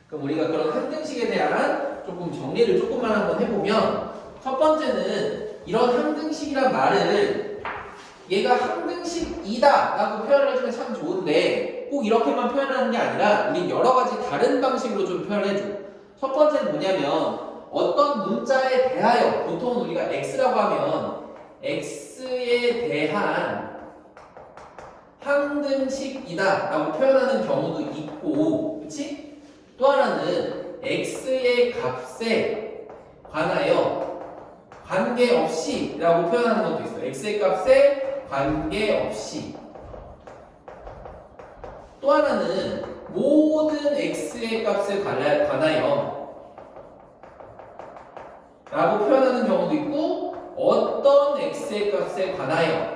그럼 우리가 그런 항등식에 대한 조금 정리를 조금만 한번 해보면, 첫 번째는 이런 항등식이란 말을 얘가 항등식이다 라고 표현을 해주면 참 좋은데, 꼭 이렇게만 표현하는 게 아니라 우리 여러 가지 다른 방식으로 좀 표현해줘. 첫 번째는 뭐냐면, 어떤 문자에 대하여, 보통은 우리가 x라고 하면 x에 대한 항등식이다 라고 표현하는 경우도 있고, 그치? 또 하나는 x의 값에 관하여 관계없이 라고 표현하는 것도 있어요. x의 값에 관계없이. 또 하나는 모든 x의 값에 관하여 라고 표현하는 경우도 있고, 어떤 x의 값에 관하여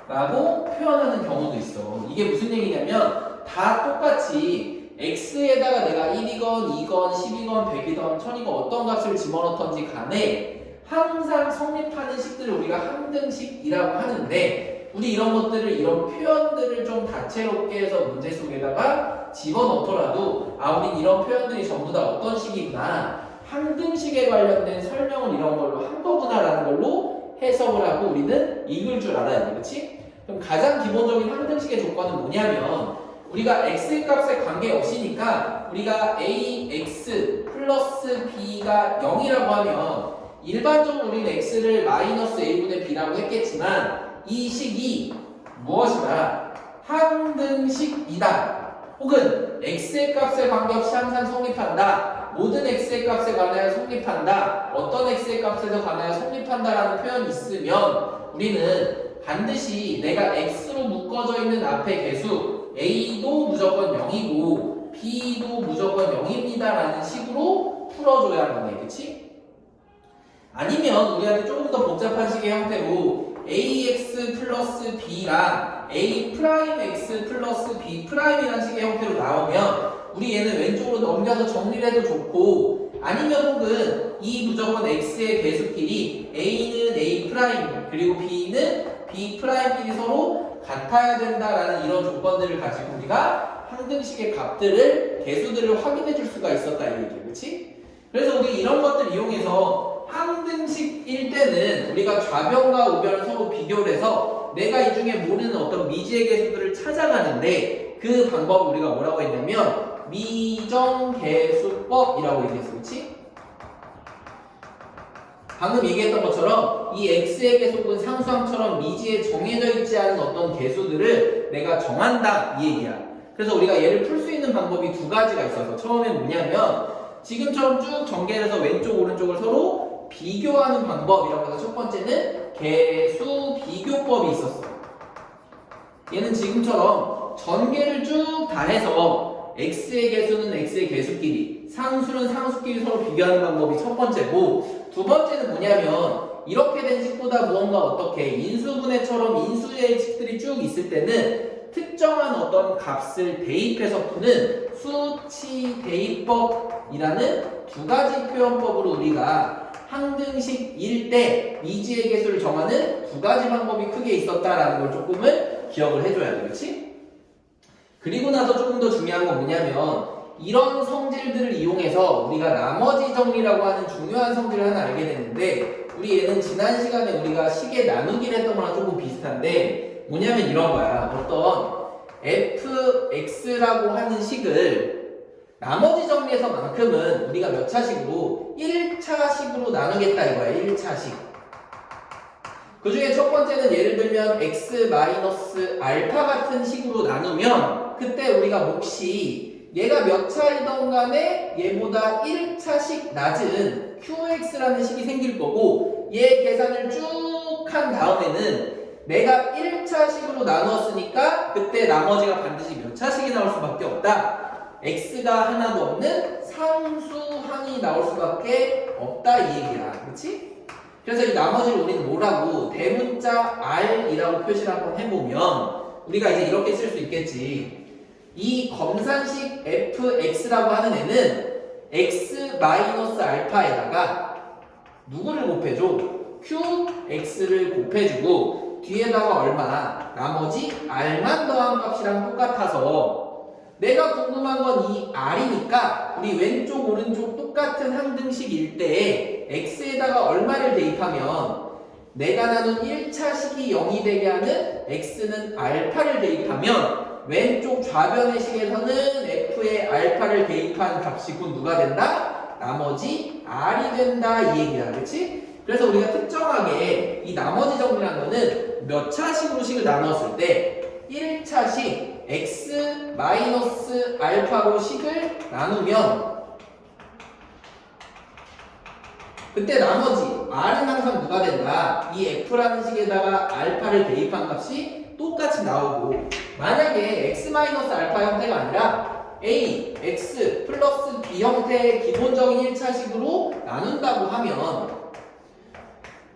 라고 표현하는 경우도 있어. 이게 무슨 얘기냐면, 다 똑같이 x에다가 내가 1이건 2건 10이건 100이건 1000이건 어떤 값을 집어넣던지 간에 항상 성립하는 식들을 우리가 항등식이라고 하는데, 우리 이런 것들을, 이런 표현들을 좀 다채롭게 해서 문제 속에다가 집어넣더라도, 우린 이런 표현들이 전부 다 어떤 식이구나, 항등식에 관련된 설명을 이런 걸로 한 거구나 라는 걸로 해석을 하고 우리는 읽을 줄 알아야 돼. 그치? 그럼 가장 기본적인 항등식의 조건은 뭐냐면, 우리가 x 값에 관계없이니까 우리가 ax 플러스 b가 0이라고 하면 일반적으로 우리는 x를 마이너스 a분의 b라고 했겠지만, 이 식이 무엇이다? 항등식이다. 혹은 x의 값에 관계없이 항상 성립한다. 모든 x의 값에 관하여 성립한다. 어떤 x의 값에서 관하여 성립한다라는 표현이 있으면 우리는 반드시 내가 x로 묶어져 있는 앞에 개수 a도 무조건 0이고 b도 무조건 0입니다 라는 식으로 풀어줘야 하는 거네. 그치? 아니면 우리한테 조금 더 복잡한 식의 형태로 ax 플러스 b랑 a 프라임 x 플러스 b 프라임이라는 식의 형태로 나오면 우리 얘는 왼쪽으로 넘겨서 정리를 해도 좋고, 아니면 혹은 이 무조건 x의 개수끼리 a는 a 프라임 그리고 b는 b 프라임끼리 서로 같아야 된다라는 이런 조건들을 가지고 우리가 항등식의 값들을, 개수들을 확인해 줄 수가 있었다 이 얘기예요. 그치? 그래서 우리 이런 것들 이용해서 항등식일 때는 우리가 좌변과 우변을 서로 비교를 해서 내가 이 중에 모르는 어떤 미지의 개수들을 찾아가는데, 그 방법을 우리가 뭐라고 했냐면 미정개수법이라고 얘기했어. 그치? 방금 얘기했던 것처럼 이 x의 개수는 상수항처럼 미지에 정해져 있지 않은 어떤 개수들을 내가 정한다 이 얘기야. 그래서 우리가 얘를 풀 수 있는 방법이 두 가지가 있어서, 처음엔 뭐냐면 지금처럼 쭉 전개해서 왼쪽 오른쪽을 서로 비교하는 방법이라고 해서 첫 번째는 개수 비교법이 있었어. 얘는 지금처럼 전개를 쭉 다 해서 x의 개수는 x의 개수끼리, 상수는 상수끼리 서로 비교하는 방법이 첫 번째고, 두 번째는 뭐냐면 이렇게 된 식보다 무언가 어떻게 인수분해처럼 인수의 식들이 쭉 있을 때는 특정한 어떤 값을 대입해서 푸는 수치 대입법이라는 두 가지 표현법으로 우리가 항등식일 때 미지의 개수를 정하는 두 가지 방법이 크게 있었다라는 걸 조금은 기억을 해줘야 돼. 그렇지? 그리고 나서 조금 더 중요한 건 뭐냐면, 이런 성질들을 이용해서 우리가 나머지 정리라고 하는 중요한 성질을 하나 알게 됐는데, 우리 얘는 지난 시간에 우리가 식의 나누기를 했던 거랑 조금 비슷한데, 뭐냐면 이런 거야. 어떤 fx라고 하는 식을 나머지 정리에서만큼은 우리가 몇 차식으로 1차식으로 나누겠다 이거야. 1차식. 그 중에 첫 번째는 예를 들면 x-알파 같은 식으로 나누면, 그때 우리가 몫이 얘가 몇 차이던 간에 얘보다 1차씩 낮은 qx라는 식이 생길 거고, 얘 계산을 쭉 한 다음에는 내가 1차식으로 나누었으니까 그때 나머지가 반드시 몇 차식이 나올 수밖에 없다. x가 하나도 없는 상수항이 나올 수밖에 없다 이 얘기야. 그렇지? 그래서 이 나머지를 우리는 뭐라고, 대문자 r이라고 표시를 한번 해보면 우리가 이제 이렇게 쓸 수 있겠지. 이 검산식 fx라고 하는 애는 x-알파에다가 누구를 곱해줘? qx를 곱해주고 뒤에다가 얼마? 나머지 r만 더한 값이랑 똑같아서 내가 궁금한 건 이 R이니까 우리 왼쪽 오른쪽 똑같은 항등식일 때에 X에다가 얼마를 대입하면 내가 나눈 1차식이 0이 되게 하는 X는 알파를 대입하면 왼쪽 좌변의 식에서는 F에 알파를 대입한 값이 곧 누가 된다? 나머지 R이 된다 이 얘기야. 그치? 그래서 우리가 특정하게 이 나머지 정리라는 거는 몇 차식으로 식을 나눴을 때 1차식 x 마이너스 알파로 식을 나누면 그때 나머지 r은 항상 누가 된다? 이 f라는 식에다가 알파를 대입한 값이 똑같이 나오고 만약에 x 마이너스 알파 형태가 아니라 a, x 플러스 b 형태의 기본적인 1차식으로 나눈다고 하면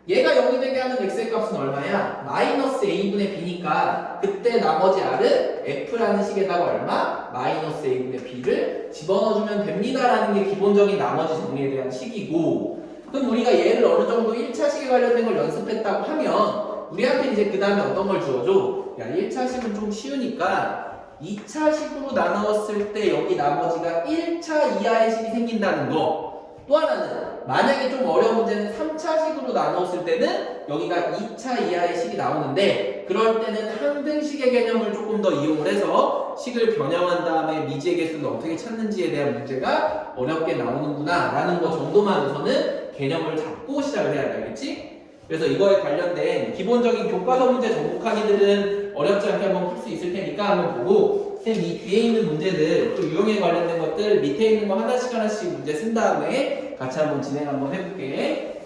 얘가 0이 되게 하는 x의 값은 얼마야? 마이너스 a분의 b니까 그때 나머지 r은 f라는 식에다가 얼마? 마이너스 a분의 b를 집어넣어주면 됩니다라는 게 기본적인 나머지 정리에 대한 식이고 그럼 우리가 얘를 어느 정도 1차식에 관련된 걸 연습했다고 하면 우리한테 이제 그 다음에 어떤 걸 주어줘? 야 1차식은 좀 쉬우니까 2차식으로 나누었을 때 여기 나머지가 1차 이하의 식이 생긴다는 거 또 하나는 만약에 좀 어려운 문제는 3차식으로 나눴을 때는 여기가 2차 이하의 식이 나오는데 그럴 때는 항등식의 개념을 조금 더 이용을 해서 식을 변형한 다음에 미지의 개수를 어떻게 찾는지에 대한 문제가 어렵게 나오는구나 라는 거 정도만 우선은 개념을 잡고 시작을 해야 되겠지? 그래서 이거에 관련된 기본적인 교과서 문제 정복하기들은 어렵지 않게 한번 풀 수 있을 테니까 한번 보고 쌤 이 뒤에 있는 문제들 또 유형에 관련된 것들 밑에 있는 거 하나씩 문제 쓴 다음에 같이 한번 진행 한번 해볼게.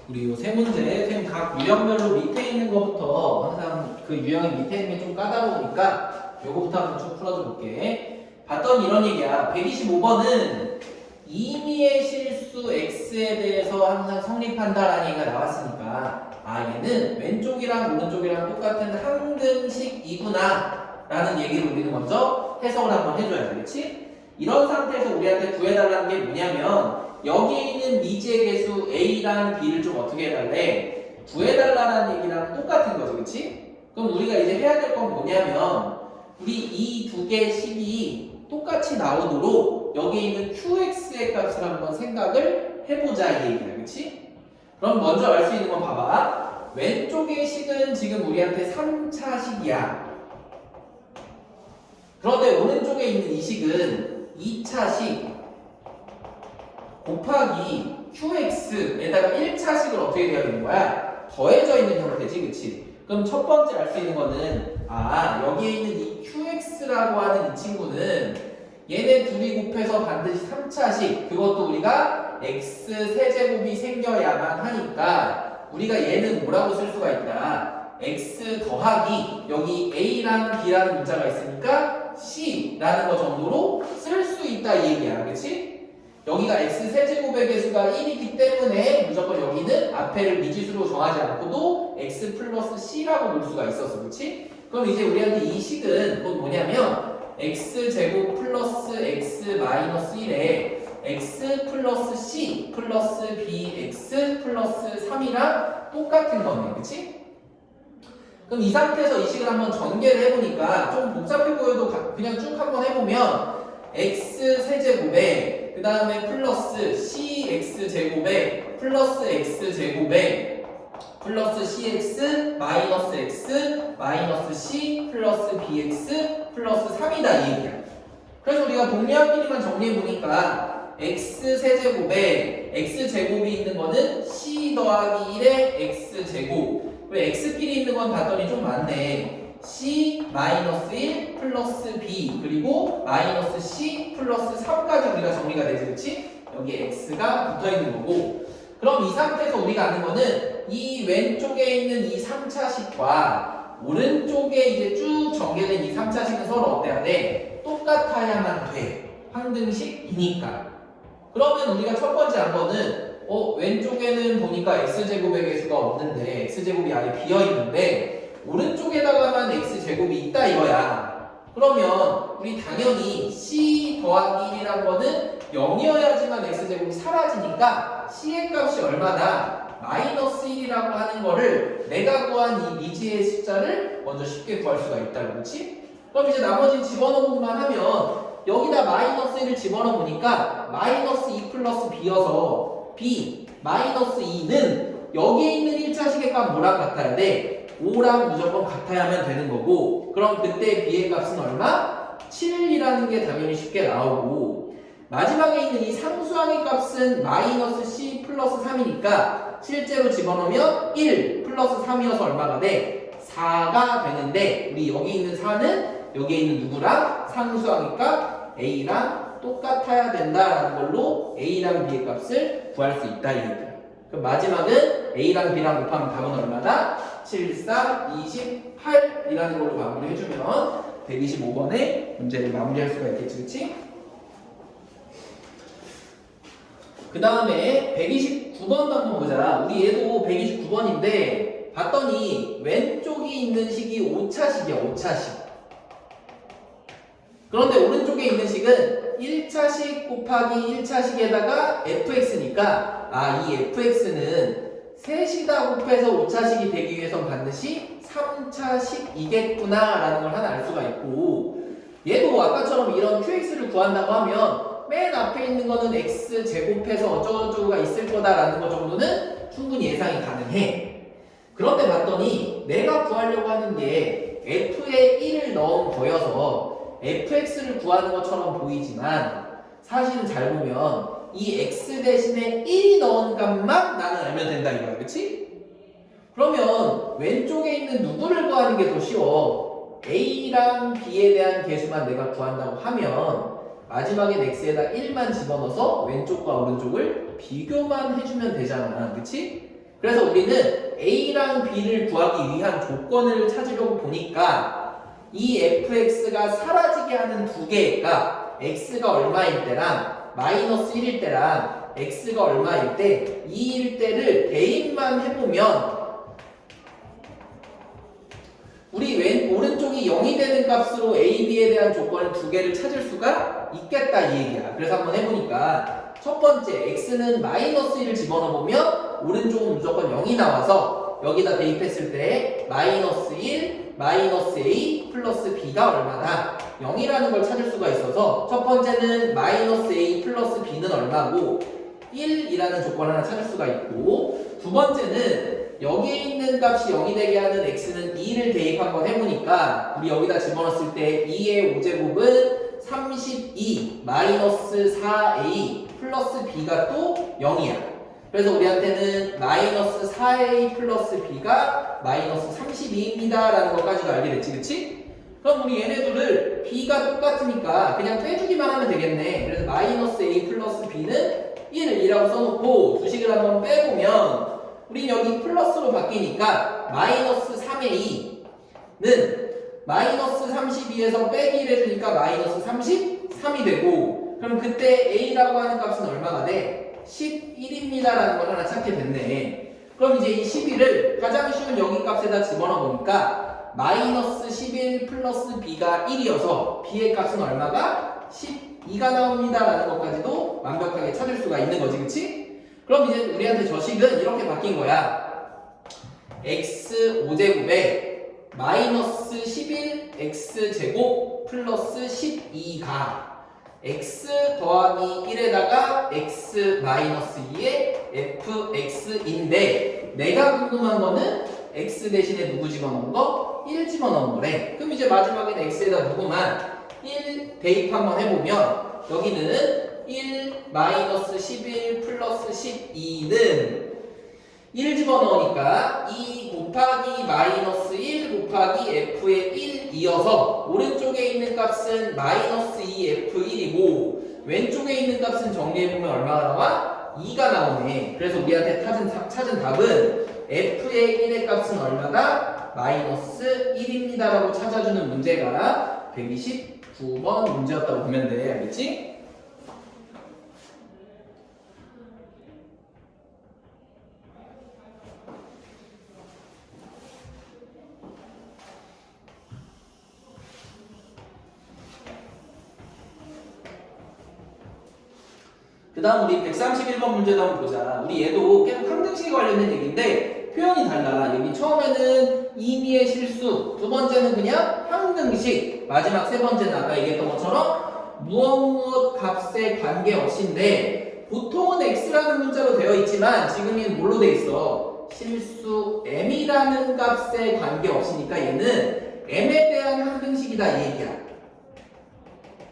우리 요 세 문제, 쌤 각 유형별로 밑에 있는 것부터 항상 그 유형이 밑에 있는 게 좀 까다로우니까 요거부터 한번 쭉 풀어줘 볼게. 봤던 이런 얘기야. 125번은 임의의 실수 x에 대해서 항상 성립한다라는 얘기가 나왔으니까 얘는 왼쪽이랑 오른쪽이랑 똑같은 항등식이구나 라는 얘기를 우리는 먼저 해석을 한번 해줘야 되겠지? 이런 상태에서 우리한테 구해달라는 게 뭐냐면 여기에 있는 미지의 개수 a랑 b를 좀 어떻게 해달래? 구해달라는 얘기랑 똑같은 거지, 그치? 그럼 우리가 이제 해야 될 건 뭐냐면 우리 이 두 개의 식이 똑같이 나오도록 쪽으로 여기 있는 qx의 값을 한번 생각을 해보자 이 얘기야. 그치? 그럼 먼저 알 수 있는 건 봐봐. 왼쪽의 식은 지금 우리한테 3차식이야. 그런데 오른쪽에 있는 이 식은 2차식 곱하기 qx에다가 1차식을 어떻게 돼야 되는 거야? 더해져 있는 형태지, 그치? 그럼 첫 번째 알 수 있는 거는 여기에 있는 이 qx라고 하는 이 친구는 얘네 둘이 곱해서 반드시 3차식 그것도 우리가 x 세제곱이 생겨야만 하니까 우리가 얘는 뭐라고 쓸 수가 있다? x 더하기 여기 a랑 b라는 문자가 있으니까 c라는 거 정도로 쓸 수 있다 이 얘기야, 그치? 여기가 x 세제곱의 개수가 1이기 때문에 무조건 여기는 앞에를 미지수로 정하지 않고도 x 플러스 c라고 놓을 수가 있었어, 그렇지? 그럼 이제 우리한테 이 식은 곧 뭐냐면 x제곱 플러스 x 마이너스 1에 x 플러스 c 플러스 bx 플러스 3이랑 똑같은 거네, 그렇지? 그럼 이 상태에서 이 식을 한번 전개를 해보니까 좀 복잡해 보여도 그냥 쭉 한번 해보면 x 세제곱에 그 다음에 플러스 cx 제곱에 플러스 x 제곱에 플러스 cx 마이너스 x 마이너스 c 플러스 bx 플러스 3이다 이 얘기야. 그래서 우리가 동리합끼리만 정리해보니까 x 세제곱에 x 제곱이 있는 거는 c 더하기 1의 x 제곱. 왜 x끼리 있는 건 봤더니 좀 많네. c 마이너스 1 플러스 b 그리고 마이너스 c 플러스 3까지 우리가 정리가 되지, 그치? 여기 x가 붙어있는 거고. 그럼 이 상태에서 우리가 아는 거는 이 왼쪽에 있는 이 3차식과 오른쪽에 이제 쭉 전개된 이 3차식은 서로 어때야 돼? 똑같아야만 돼. 황등식이니까. 그러면 우리가 첫 번째 한 거는 왼쪽에는 보니까 x제곱의 개수가 없는데 x제곱이 아예 비어있는데 오른쪽에다가만 x제곱이 있다 이거야. 그러면 우리 당연히 c 더하기 1이란 거는 0이어야지만 x제곱이 사라지니까 c의 값이 얼마다? 마이너스 1이라고 하는 거를 내가 구한 이 미지의 숫자를 먼저 쉽게 구할 수가 있다, 그렇지? 그럼 이제 나머지 집어넣기만 하면 여기다 마이너스 1을 집어넣어 보니까 마이너스 2 플러스 b여서 b 마이너스 2는 여기에 있는 1차식의 값 뭐랑 같아야 돼? 5랑 무조건 같아야만 되는 거고, 그럼 그때 b의 값은 얼마? 7이라는 게 당연히 쉽게 나오고, 마지막에 있는 이 상수항의 값은 마이너스 c 플러스 3이니까 실제로 집어넣으면 1 플러스 3이어서 얼마가 돼? 4가 되는데 우리 여기 있는 4는 여기에 있는 누구랑? 상수항의 값 a랑 똑같아야 된다라는 걸로 a랑 b의 값을 구할 수 있다 이 얘기야. 그럼 마지막은 a랑 b랑 곱하면 답은 얼마다? 7, 4, 28이라는 걸로 마무리해주면 125번의 문제를 마무리할 수가 있겠지, 그치? 그 다음에 129번도 한번 보자. 우리 얘도 129번인데 봤더니 왼쪽이 있는 식이 5차식이야, 5차식. 그런데 오른쪽에 있는 식은 1차식 곱하기 1차식에다가 fx니까 이 fx는 셋이다 곱해서 5차식이 되기 위해선 반드시 3차식이겠구나 라는 걸 하나 알 수가 있고, 얘도 아까처럼 이런 qx를 구한다고 하면 맨 앞에 있는 거는 x 제곱해서 어쩌고저쩌고가 있을 거다라는 것 정도는 충분히 예상이 가능해. 그런데 봤더니 내가 구하려고 하는 게 f에 1을 넣은 거여서 fx를 구하는 것처럼 보이지만 사실은 잘 보면 이 x 대신에 1이 넣은 값만 나는 알면 된다 이거야, 그치? 그러면 왼쪽에 있는 누구를 구하는 게 더 쉬워. a랑 b에 대한 개수만 내가 구한다고 하면 마지막엔 x에다 1만 집어넣어서 왼쪽과 오른쪽을 비교만 해주면 되잖아, 그치? 그래서 우리는 a랑 b를 구하기 위한 조건을 찾으려고 보니까 이 fx가 사라지게 하는 두 개의 값, x가 얼마일 때랑 마이너스 1일 때랑 x가 얼마일 때 2일 때를 대입만 해보면 우리 오른쪽이 0이 되는 값으로 a, b에 대한 조건을 두 개를 찾을 수가 있겠다 이 얘기야. 그래서 한번 해보니까 첫 번째 x는 마이너스 1을 집어넣어보면 오른쪽은 무조건 0이 나와서 여기다 대입했을 때 마이너스 1 마이너스 A 플러스 B가 얼마다? 0이라는 걸 찾을 수가 있어서 첫 번째는 마이너스 A 플러스 B는 얼마고 1이라는 조건 하나 찾을 수가 있고 두 번째는 여기에 있는 값이 0이 되게 하는 x는 2를 대입 한번 해보니까 우리 여기다 집어넣었을 때 2의 5제곱은 32 마이너스 4a 플러스 b가 또 0이야. 그래서 우리한테는 마이너스 4a 플러스 b가 마이너스 32입니다 라는 것까지도 알게 됐지, 그치? 그럼 우리 얘네들을 b가 똑같으니까 그냥 빼주기만 하면 되겠네. 그래서 마이너스 a 플러스 b는 1이라고 써놓고 두식을 한번 빼보면 우린 여기 플러스로 바뀌니까 마이너스 3a는 마이너스 32에서 빼기를 해주니까 마이너스 33이 되고 그럼 그때 a라고 하는 값은 얼마가 돼? 11입니다 라는 걸 하나 찾게 됐네. 그럼 이제 이 11을 가장 쉬운 여기 값에다 집어넣어 보니까 마이너스 11 플러스 b가 1이어서 b의 값은 얼마가? 12가 나옵니다 라는 것까지도 완벽하게 찾을 수가 있는 거지, 그치? 그럼 이제 우리한테 저 식은 이렇게 바뀐 거야. x 5제곱에 마이너스 11 x제곱 플러스 12가 x 더하기 1에다가 x 마이너스 2의 fx인데 내가 궁금한 거는 x 대신에 누구 집어넣은 거? 1 집어넣은 거래. 그럼 이제 마지막에는 x에다 누구만 1 대입 한번 해보면 여기는 1 마이너스 11 플러스 12는 1 집어넣으니까 2 곱하기 마이너스 1 곱하기 f의 1이어서 오른쪽에 있는 값은 마이너스 2f1이고 왼쪽에 있는 값은 정리해보면 얼마가 나와? 2가 나오네. 그래서 우리한테 찾은 답은 f의 1의 값은 얼마다? 마이너스 1입니다 라고 찾아주는 문제가 129번 문제였다고 보면 돼. 알겠지? 그 다음 우리 131번 문제도 한번 보자. 우리 얘도 계속 항등식에 관련된 얘기인데 표현이 달라. 여기 처음에는 임의의 실수, 두 번째는 그냥 항등식, 마지막 세 번째는 아까 얘기했던 것처럼 무엇 값에 관계없이인데 보통은 x라는 문자로 되어 있지만 지금 얘는 뭘로 되어 있어? 실수 m이라는 값에 관계없이니까 얘는 m에 대한 항등식이다 이 얘기야.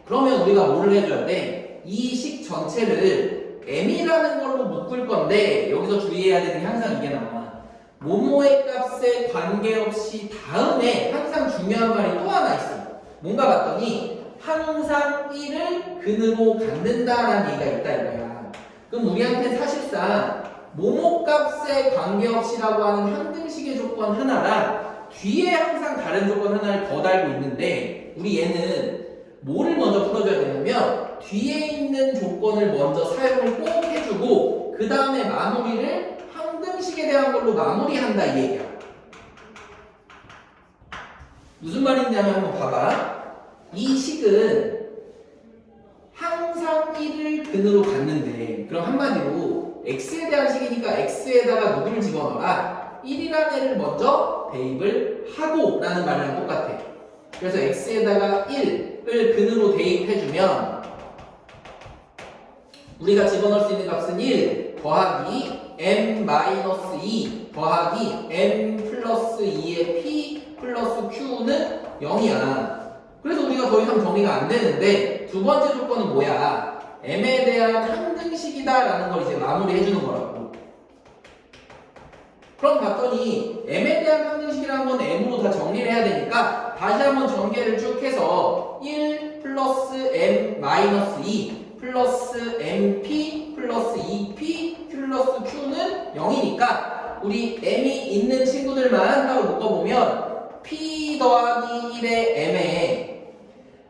그러면 우리가 뭐를 해줘야 돼? 이 식 전체를 m이라는 걸로 묶을 건데 여기서 주의해야 되는 게 항상 이게 나와. 모모의 값에 관계없이 다음에 항상 중요한 말이 또 하나 있어. 뭔가 봤더니 항상 1을 근으로 갖는다라는 얘기가 있다 이거야. 그럼 우리한테 사실상 모모 값에 관계없이라고 하는 항등식의 조건 하나랑 뒤에 항상 다른 조건 하나를 더 달고 있는데 우리 얘는 뭐를 먼저 풀어줘야 되냐면 뒤에 있는 조건을 먼저 사용을 꼭 해주고 그 다음에 마무리를 항등식에 대한 걸로 마무리한다 이 얘기야. 무슨 말이냐면 한번 봐봐. 이 식은 항상 1을 근으로 갖는데 그럼 한마디로 x에 대한 식이니까 x에다가 누구를 집어넣어라? 1이라는 애를 먼저 대입을 하고 라는 말이랑 똑같아. 그래서 x에다가 1을 근으로 대입해주면 우리가 집어넣을 수 있는 값은 1 더하기 m-2 더하기 m 플러스 2의 p 플러스 q는 0이야. 그래서 우리가 더 이상 정리가 안 되는데 두 번째 조건은 뭐야? m에 대한 항등식이다 라는 걸 이제 마무리해 주는 거라고. 그럼 봤더니 m에 대한 항등식이라는 건 m으로 다 정리를 해야 되니까 다시 한번 전개를 쭉 해서 1 플러스 m 마이너스 2 플러스 mp 플러스 2p 플러스 q는 0이니까 우리 m이 있는 친구들만 따로 묶어보면 p 더하기 1의 m에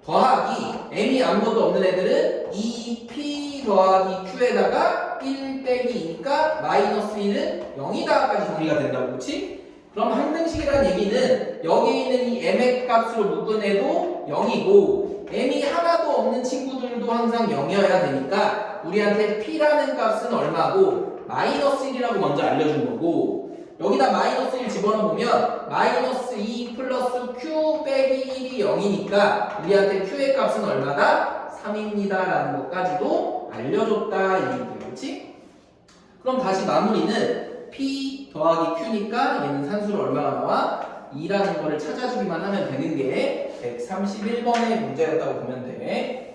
더하기 m이 아무것도 없는 애들은 2p 더하기 q에다가 1 빼기 2니까 마이너스 1은 0이다까지 정리가 된다고. 그렇지? 그럼 항등식이라는 얘기는 여기 있는 이 m의 값으로 묶은 애도 0이고 m이 하나도 없는 친구들도 항상 0이어야 되니까 우리한테 p라는 값은 얼마고 마이너스 1이라고 먼저 알려준 거고 여기다 마이너스 1 집어넣으면 마이너스 2 플러스 q 빼기 1이 0이니까 우리한테 q의 값은 얼마다? 3입니다 라는 것까지도 알려줬다 이 얘기예요. 그렇지? 그럼 다시 마무리는 p 더하기 q니까 얘는 산수로 얼마가 나와? 2라는 거를 찾아주기만 하면 되는 게 131번의 문제였다고 보면 돼.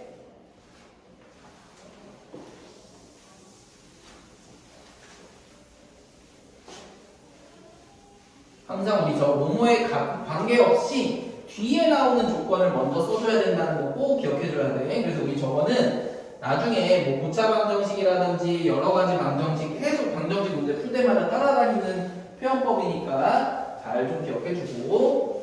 항상 우리 저 뭐뭐에 관계없이 뒤에 나오는 조건을 먼저 써줘야 된다는 거 꼭 기억해줘야 돼. 그래서 우리 저거는 나중에 뭐 고차 방정식이라든지 여러 가지 방정식, 해석 방정식 문제 풀 때마다 따라다니는 표현법이니까 잘 좀 기억해주고.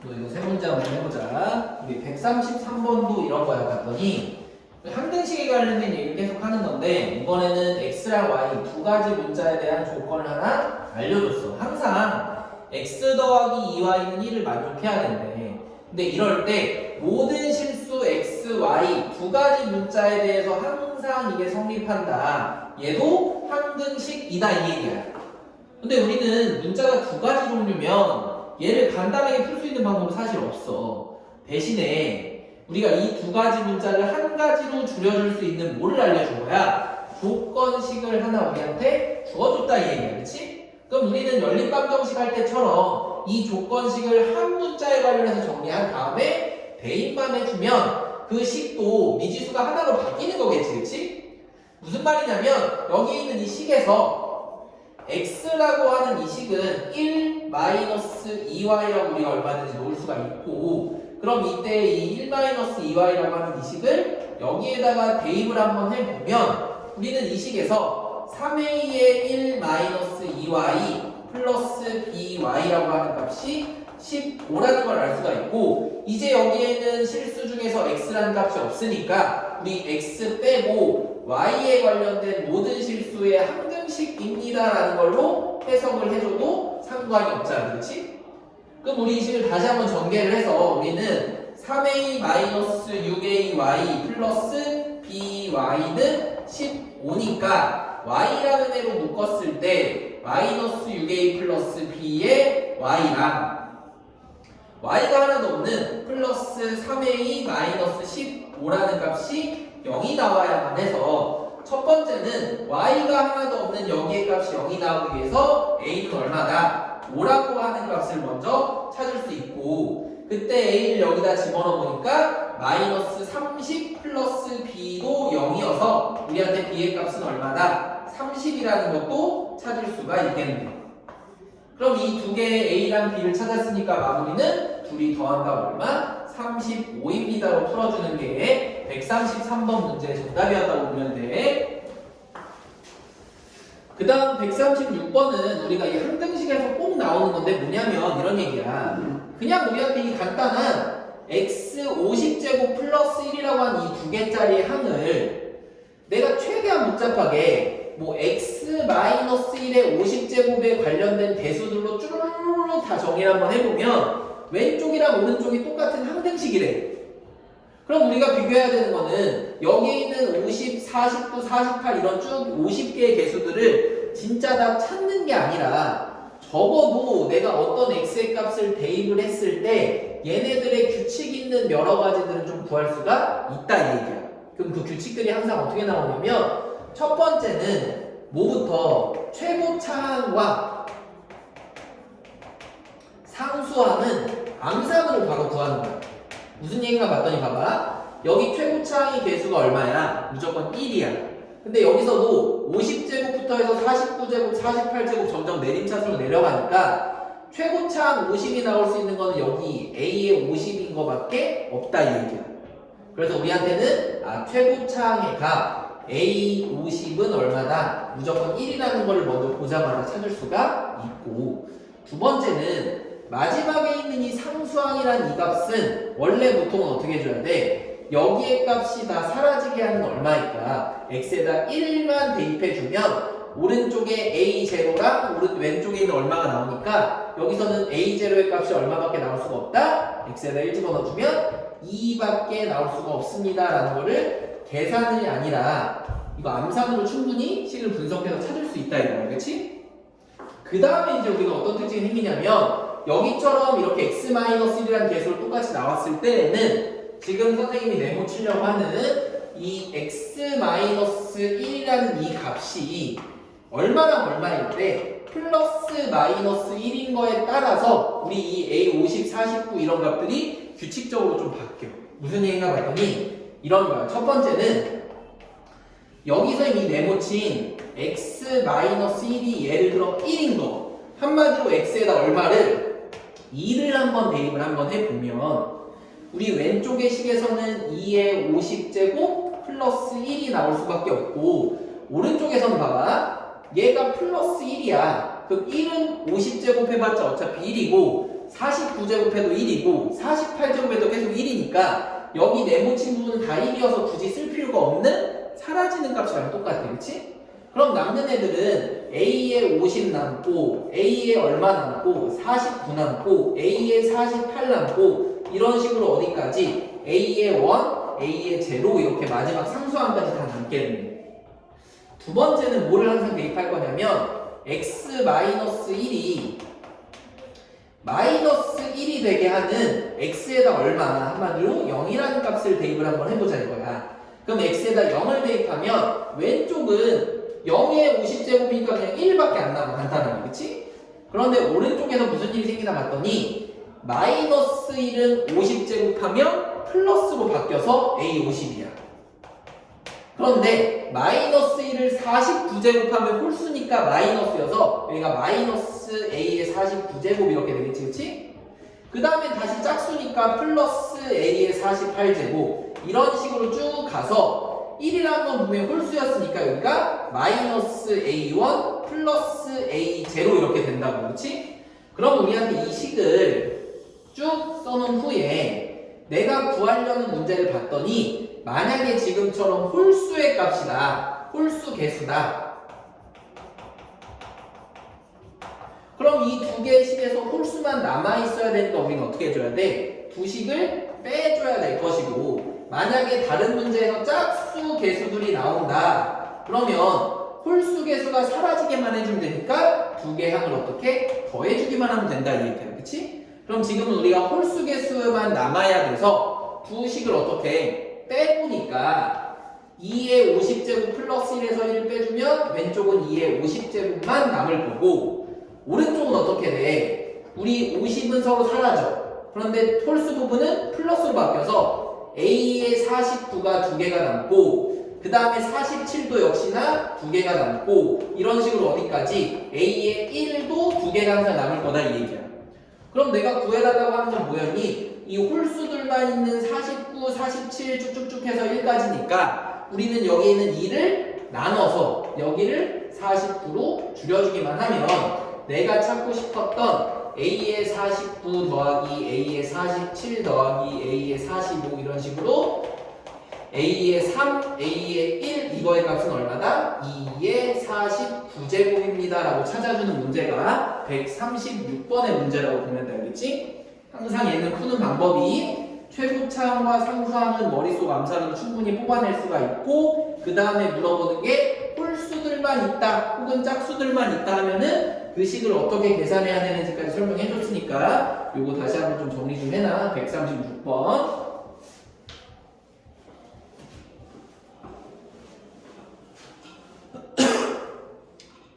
또 이거 세 문제 한번 해보자. 우리 133번도 이런 거야 봤더니 항등식에 관련된 얘기를 계속 하는 건데 이번에는 x랑 y 두 가지 문자에 대한 조건을 하나 알려줬어. 항상 x 더하기 2y는 1을 만족해야 된대. 근데 이럴 때 모든 실수 x, y 두 가지 문자에 대해서 항상 이게 성립한다. 얘도 항등식이다 이 얘기야. 근데 우리는 문자가 두 가지 종류면 얘를 간단하게 풀 수 있는 방법은 사실 없어. 대신에 우리가 이 두 가지 문자를 한 가지로 줄여줄 수 있는 뭐를 알려준 거야? 조건식을 하나 우리한테 주어줬다 이 얘기야. 그치? 그럼 우리는 연립방정식 할 때처럼 이 조건식을 한 문자에 관련해서 정리한 다음에 대입만 해주면 그 식도 미지수가 하나로 바뀌는 거겠지. 그치? 무슨 말이냐면 여기 있는 이 식에서 x라고 하는 이 식은 1 마이너스 2y라고 우리가 얼마든지 놓을 수가 있고 그럼 이때 이 1 마이너스 2y라고 하는 이 식을 여기에다가 대입을 한번 해보면 우리는 이 식에서 3a의 1 마이너스 2y 플러스 by라고 하는 값이 15라는 걸 알 수가 있고 이제 여기에는 실수 중에서 x라는 값이 없으니까 우리 x 빼고 y에 관련된 모든 실수의 항등식입니다 라는 걸로 해석을 해줘도 상관이 없잖아. 그렇지? 그럼 우리 이 식을 다시 한번 전개를 해서 우리는 3a 마이너스 6ay 플러스 by는 15니까 y라는 애로 묶었을 때 마이너스 6a 플러스 b의 y랑 y가 하나도 없는 플러스 3a 마이너스 15라는 값이 0이 나와야만 해서 첫 번째는 y가 하나도 없는 여기의 값이 0이 나오기 위해서 a는 얼마다? 5라고 하는 값을 먼저 찾을 수 있고 그때 a를 여기다 집어넣어 보니까 마이너스 30 플러스 b도 0이어서 우리한테 b의 값은 얼마다? 30이라는 것도 찾을 수가 있겠네요. 그럼 이 두 개의 a랑 b를 찾았으니까 마무리는 둘이 더한 값 얼마? 35입니다로 풀어주는 게 133번 문제의 정답이었다고 보면 돼. 그 다음 136번은 우리가 이 항등식에서 꼭 나오는 건데 뭐냐면 이런 얘기야. 그냥 우리한테 이 간단한 x 50제곱 플러스 1이라고 한 이 두 개짜리 항을 내가 최대한 복잡하게 뭐 x 마이너스 1의 50제곱에 관련된 대수들로 쭈루루루 다 정리를 한번 해보면 왼쪽이랑 오른쪽이 똑같은 항등식이래. 그럼 우리가 비교해야 되는 거는 여기에 있는 50, 49, 48 이런 쭉 50개의 개수들을 진짜 다 찾는 게 아니라 적어도 내가 어떤 x의 값을 대입을 했을 때 얘네들의 규칙 있는 여러 가지들은 좀 구할 수가 있다 이 얘기야. 그럼 그 규칙들이 항상 어떻게 나오냐면 첫 번째는 뭐부터 최고차항과 상수항은 암산으로 바로 구하는 거야. 무슨 얘기인가 봤더니 봐봐. 여기 최고차항의 개수가 얼마야? 무조건 1이야. 근데 여기서도 50제곱부터 해서 49제곱, 48제곱 점점 내림차순으로 내려가니까 최고차항 50이 나올 수 있는 거는 여기 A의 50인 거밖에 없다 이 얘기야. 그래서 우리한테는 최고차항의 값 A 50은 얼마다? 무조건 1이라는 걸 먼저 보자마자 찾을 수가 있고 두 번째는 마지막에 있는 이 상수항이라는 이 값은 원래 보통은 어떻게 해줘야 돼? 여기의 값이 다 사라지게 하는 얼마일까? x에다 1만 대입해주면 오른쪽에 a0랑 왼쪽에 있는 얼마가 나오니까 여기서는 a0의 값이 얼마밖에 나올 수가 없다? x에다 1 집어넣어주면 2밖에 나올 수가 없습니다 라는 거를 계산이 아니라 이거 암산으로 충분히 식을 분석해서 찾을 수 있다 이거야. 그치? 그 다음에 이제 우리가 어떤 특징이 생기냐면 여기처럼 이렇게 x-1이라는 개수로 똑같이 나왔을 때는 지금 선생님이 네모 치려고 하는 이 x-1이라는 이 값이 얼마랑 얼마일 때 플러스 마이너스 1인 거에 따라서 우리 이 a50, 49 이런 값들이 규칙적으로 좀 바뀌어. 무슨 얘기인가 봤더니 이런 거야. 첫 번째는 여기서 이 네모친 x-1이 예를 들어 1인 거 한마디로 x에다 얼마를 2를 한번 대입을 한번 해보면 우리 왼쪽의 식에서는 2의 50제곱 플러스 1이 나올 수밖에 없고 오른쪽에서는 봐봐 얘가 플러스 1이야. 그럼 1은 50제곱 해봤자 어차피 1이고 49제곱 해도 1이고 48제곱 해도 계속 1이니까 여기 네모친 부분은 다 1이어서 굳이 쓸 필요가 없는 사라지는 값이랑 똑같아. 그치? 그럼 남는 애들은 A에 50 남고 A에 얼마 남고 49 남고 A에 48 남고 이런 식으로 어디까지 A에 1, A에 0 이렇게 마지막 상수항까지 다 남겠네. 두 번째는 뭐를 항상 대입할 거냐면 x-1이 마이너스 1이 되게 하는 x에다 얼마 한마디로 0이라는 값을 대입을 한번 해보자 이거야. 그럼 x에다 0을 대입하면 왼쪽은 0의 50제곱이니까 그냥 1밖에 안 남아. 간단하게. 그치? 그런데 오른쪽에서 무슨 일이 생기나 봤더니 마이너스 1은 50제곱 하면 플러스로 바뀌어서 A50이야. 그런데 마이너스 1을 49제곱 하면 홀수니까 마이너스여서 여기가 마이너스 A의 49제곱 이렇게 되겠지. 그치? 그 다음에 다시 짝수니까 플러스 A의 48제곱 이런 식으로 쭉 가서 1이라는 건 분명히 홀수였으니까 여기가 마이너스 A1 플러스 A0 이렇게 된다고. 그렇지? 그럼 우리한테 이 식을 쭉 써놓은 후에 내가 구하려는 문제를 봤더니 만약에 지금처럼 홀수의 값이다. 홀수 개수다. 그럼 이 두 개의 식에서 홀수만 남아있어야 되니까 우리는 어떻게 해줘야 돼? 두 식을 빼줘야 될 것이고, 만약에 다른 문제에서 짝수 개수들이 나온다 그러면 홀수 개수가 사라지게만 해주면 되니까 두 개 항을 어떻게 더해주기만 하면 된다 이 얘기야. 그치? 그럼 지금은 우리가 홀수 개수만 남아야 돼서 두 식을 어떻게 빼보니까 2의 50제곱 플러스 1에서 1 빼주면 왼쪽은 2의 50제곱만 남을 거고, 오른쪽은 어떻게 돼? 우리 50은 서로 사라져. 그런데 홀수 부분은 플러스로 바뀌어서 A의 49가 두 개가 남고, 그 다음에 47도 역시나 두 개가 남고, 이런 식으로 어디까지? A의 1도 두 개가 항상 남을 거다 이 얘기야. 그럼 내가 구해달라고 하는 건 뭐였니? 이 홀수들만 있는 49, 47 쭉쭉쭉 해서 1까지니까 우리는 여기 있는 2를 나눠서 여기를 49로 줄여주기만 하면 내가 찾고 싶었던 A의 49 더하기 A의 47 더하기 A의 45 이런 식으로 A의 3, A의 1 이거의 값은 얼마다? 2의 49제곱입니다 라고 찾아주는 문제가 136번의 문제라고 보면 되겠지? 항상 얘는 푸는 방법이 최고차항과 상수항은 머릿속 암산으로 충분히 뽑아낼 수가 있고, 그 다음에 물어보는 게 홀수들만 있다 혹은 짝수들만 있다 하면은 그 식을 어떻게 계산해야 되는지까지 설명해 줬으니까 요거 다시 한번 좀 정리 좀 해놔. 136번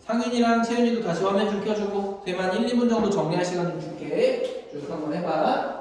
상윤이랑 채윤이도 다시 화면 좀 켜주고 대만 1, 2분 정도 정리할 시간 좀 줄게. 쭉 한번 해봐.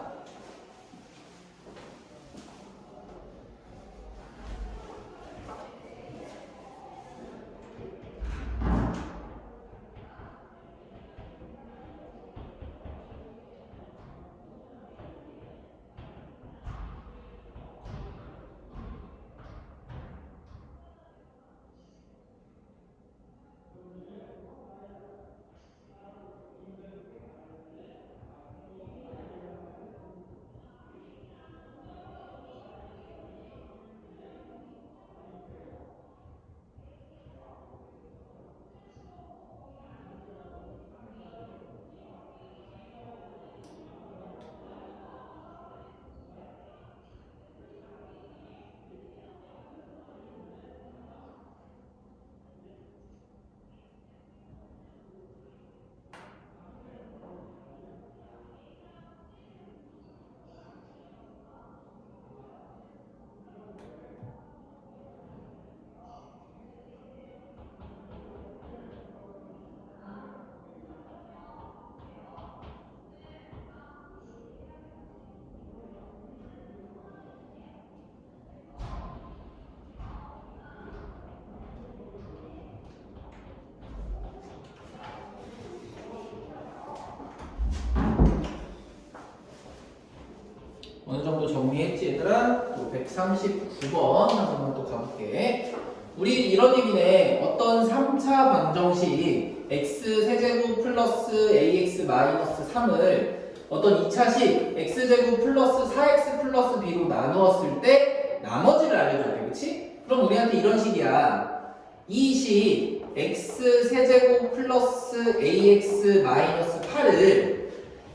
어느 정도 정리했지 얘들아? 또 139번 한 번만 또 가볼게. 우리 이런 얘기네. 어떤 3차 방정식 x세제곱 플러스 ax 마이너스 3을 어떤 2차식 x제곱 플러스 4x 플러스 b로 나누었을 때 나머지를 알려줘야 돼. 그치? 그럼 우리한테 이런 식이야. 이 식 x세제곱 플러스 ax 마이너스 8을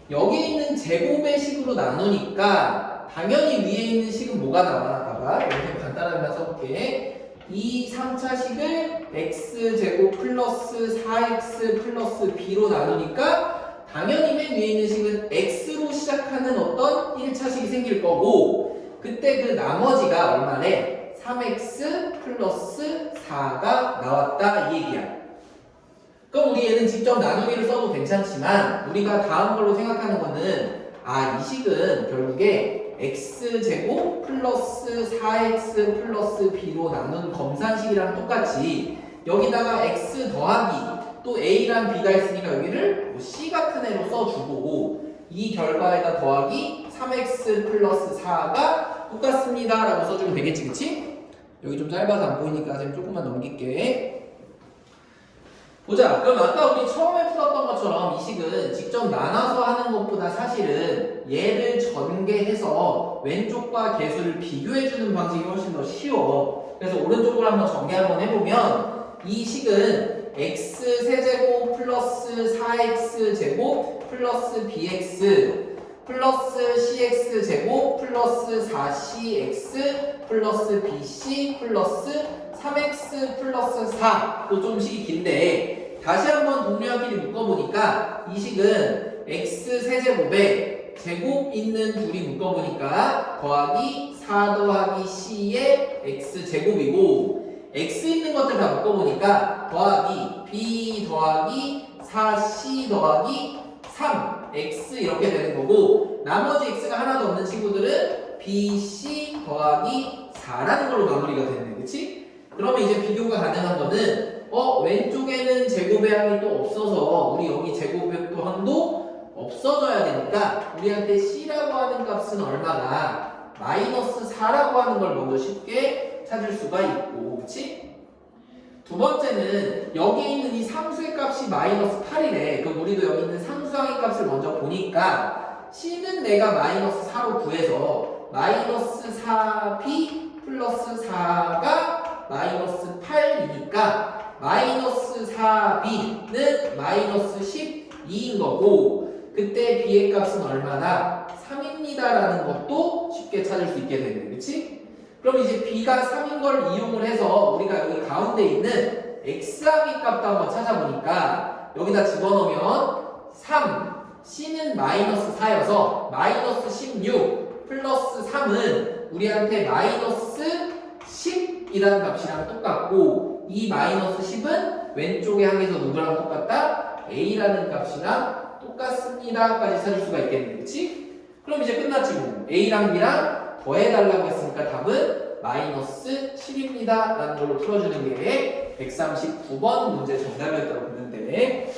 여기 있는 제곱의 식으로 나누니까 당연히 위에 있는 식은 뭐가 나와? 봐봐. 이렇게 간단하게 써볼게. 이 3차식을 x제곱 플러스 4x 플러스 b로 나누니까 당연히 맨 위에 있는 식은 x로 시작하는 어떤 1차식이 생길 거고, 그때 그 나머지가 얼마래? 3x 플러스 4가 나왔다 이 얘기야. 그럼 우리 얘는 직접 나누기를 써도 괜찮지만 우리가 다음 걸로 생각하는 거는 이 식은 결국에 x제곱 플러스 4x 플러스 b로 나눈 검산식이랑 똑같이 여기다가 x 더하기 또 a랑 b가 있으니까 여기를 c 같은 애로 써주고 이 결과에다 더하기 3x 플러스 4가 똑같습니다 라고 써주면 되겠지. 그치? 여기 좀 짧아서 안 보이니까 선생님 조금만 넘길게. 보자. 그럼 아까 우리 처음에 풀었던 것처럼 이 식은 직접 나눠서 하는 것보다 사실은 얘를 전개해서 왼쪽과 개수를 비교해주는 방식이 훨씬 더 쉬워. 그래서 오른쪽으로 한번 전개 한번 해보면 이 식은 x세제곱 플러스 4x제곱 플러스 bx 플러스 cx 제곱 플러스 4cx 플러스 bc 플러스 3x 플러스 4. 또 좀 식이 긴데 다시 한번 동료끼리 묶어보니까 이 식은 x 세제곱에 제곱 있는 둘이 묶어보니까 더하기 4 더하기 c의 x 제곱이고 x 있는 것들 다 묶어보니까 더하기 b 더하기 4c 더하기 3x 이렇게 되는 거고 나머지 x가 하나도 없는 친구들은 bc 더하기 4라는 걸로 마무리가 됐네. 그치? 그러면 이제 비교가 가능한 거는 왼쪽에는 제곱의 항이 또 없어서 우리 여기 제곱의 또 항도 없어져야 되니까 우리한테 c라고 하는 값은 얼마나 마이너스 4라고 하는 걸 먼저 쉽게 찾을 수가 있고 그치? 두 번째는 여기에 있는 이 상수의 값이 마이너스 8이래. 그럼 우리도 여기 있는 상수항의 값을 먼저 보니까 c는 내가 마이너스 4로 구해서 마이너스 4b 플러스 4가 마이너스 8이니까 마이너스 4b는 마이너스 12인 거고 그때 b의 값은 얼마나 3입니다 라는 것도 쉽게 찾을 수 있게 되네. 그치? 그럼 이제 b가 3인 걸 이용을 해서 우리가 여기 가운데 있는 x항의 값도 한번 찾아보니까 여기다 집어넣으면 3 c는 마이너스 4여서 마이너스 16 플러스 3은 우리한테 마이너스 10이라는 값이랑 똑같고 이 마이너스 10은 왼쪽의 항에서 누구랑 똑같다? a라는 값이랑 똑같습니다 까지 찾을 수가 있겠네. 그치? 그럼 이제 끝났지 뭐. a랑 b랑 더해달라고 했으니까 답은 마이너스 7입니다 라는 걸로 풀어주는 게 139번 문제 정답이었다고 보는데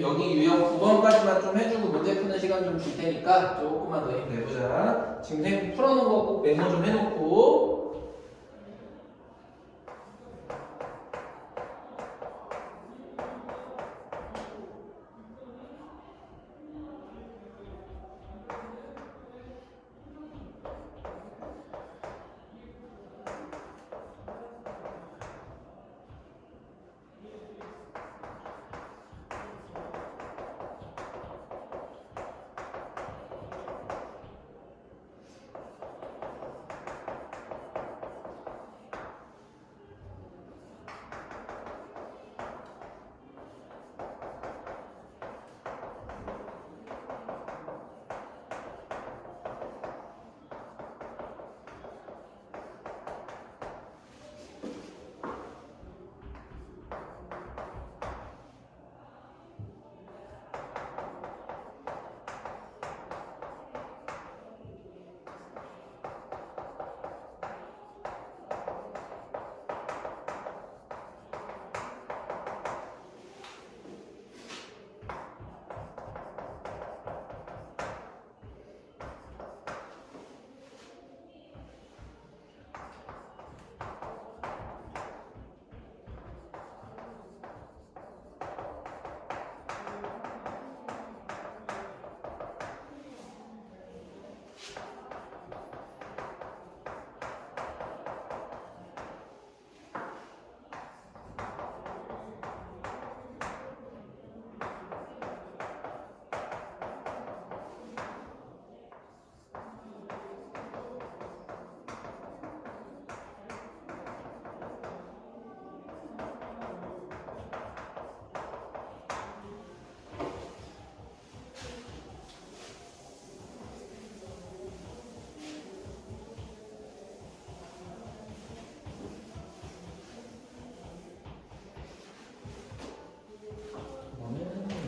여기 유형 9번까지만 좀 해주고 문제 푸는 시간 좀 줄 테니까 조금만 더 힘내보자. 지금 선생님 풀어놓은 거 꼭 메모 좀 해놓고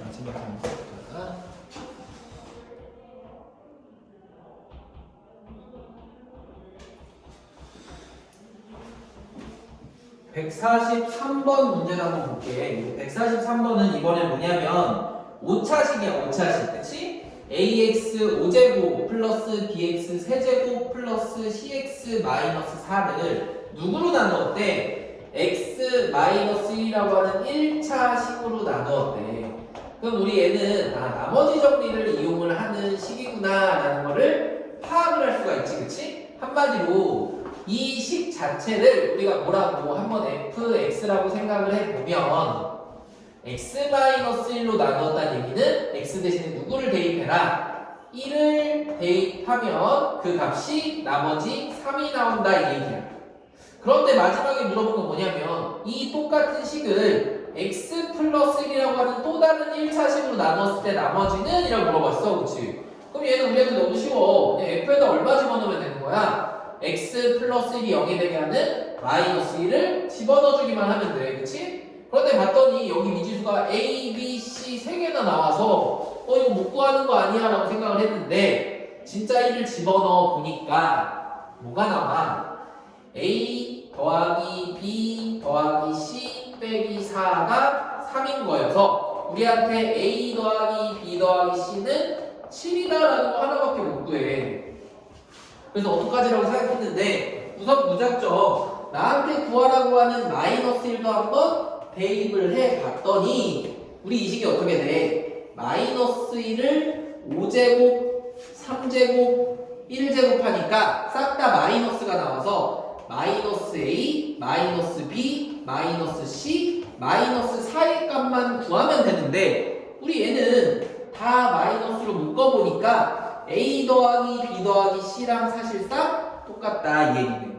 마지막 143번 문제를 한번 볼게. 143번은 이번에 뭐냐면 오차식이야, 오차식. 그치? ax 5제곱 플러스 bx 세제곱 플러스 cx 마이너스 4를 누구로 나누었대? x 마이너스 1이라고 하는 1차식으로 나누었대. 그럼 우리 얘는 나머지 정리를 이용을 하는 식이구나 라는 거를 파악을 할 수가 있지, 그치? 한마디로 이 식 자체를 우리가 뭐라고 한번 fx라고 생각을 해보면 x-1로 나누었다는 얘기는 x 대신에 누구를 대입해라? 1을 대입하면 그 값이 나머지 3이 나온다 이 얘기야. 그런데 마지막에 물어본 건 뭐냐면 이 똑같은 식을 x 플러스 1이라고 하는 또 다른 1차식으로 나눴을 때 나머지는? 이라고 물어봤어. 그치? 그럼 얘는 우리한테 너무 쉬워. 그냥 f에다 얼마 집어넣으면 되는 거야? x 플러스 1이 0이 되게 하는 마이너스 1을 집어넣어주기만 하면 돼. 그치? 그런데 봤더니 여기 미지수가 a, b, c 3개나 나와서 이거 못 구하는 거 아니야? 라고 생각을 했는데 진짜 1을 집어넣어 보니까 뭐가 나와? a 더하기 b 더하기 c 빼기 4가 3인 거여서 우리한테 a 더하기 b 더하기 c는 7이다라는 거 하나밖에 못 구해. 그래서 어떡하지라고 생각했는데 우선 무작정 나한테 구하라고 하는 마이너스 1도 한번 대입을 해봤더니 우리 이 식이 어떻게 돼? 마이너스 1을 5제곱, 3제곱, 1제곱 하니까 싹 다 마이너스가 나와서 마이너스 a, 마이너스 b, 마이너스 c, 마이너스 4의 값만 구하면 되는데 우리 얘는 다 마이너스로 묶어보니까 a 더하기 b 더하기 c랑 사실상 똑같다 이 얘기네.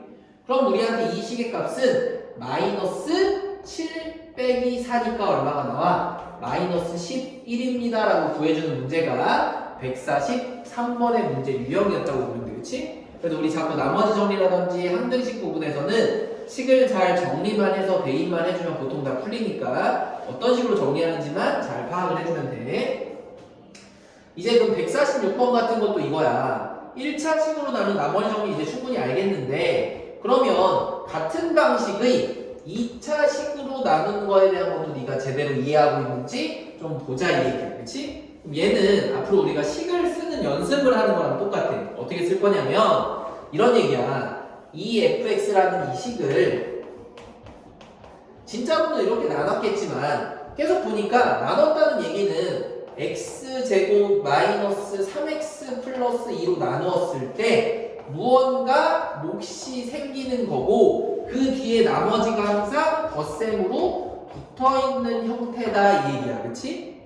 그럼 우리한테 이 식의 값은 마이너스 7 빼기 4니까 얼마가 나와? 마이너스 11입니다 라고 구해주는 문제가 143번의 문제 유형이었다고 보면 돼. 그치? 그래서 우리 자꾸 나머지 정리라든지 항등식 부분에서는 식을 잘 정리만 해서 대입만 해주면 보통 다 풀리니까 어떤 식으로 정리하는지만 잘 파악을 해주면 돼. 이제 그럼 146번 같은 것도 이거야. 1차식으로 나눈 나머지 정리 이제 충분히 알겠는데 그러면 같은 방식의 2차식으로 나눈 거에 대한 것도 네가 제대로 이해하고 있는지 좀 보자 이 얘기야. 그치? 그럼 얘는 앞으로 우리가 식을 쓰는 연습을 하는 거랑 똑같아. 어떻게 쓸 거냐면 이런 얘기야. 이 fx라는 이 식을 진짜로는 이렇게 나눴겠지만 계속 보니까 나눴다는 얘기는 x제곱 마이너스 3x 플러스 2로 나누었을 때 무언가 몫이 생기는 거고 그 뒤에 나머지가 항상 덧셈으로 붙어있는 형태다 이 얘기야. 그치?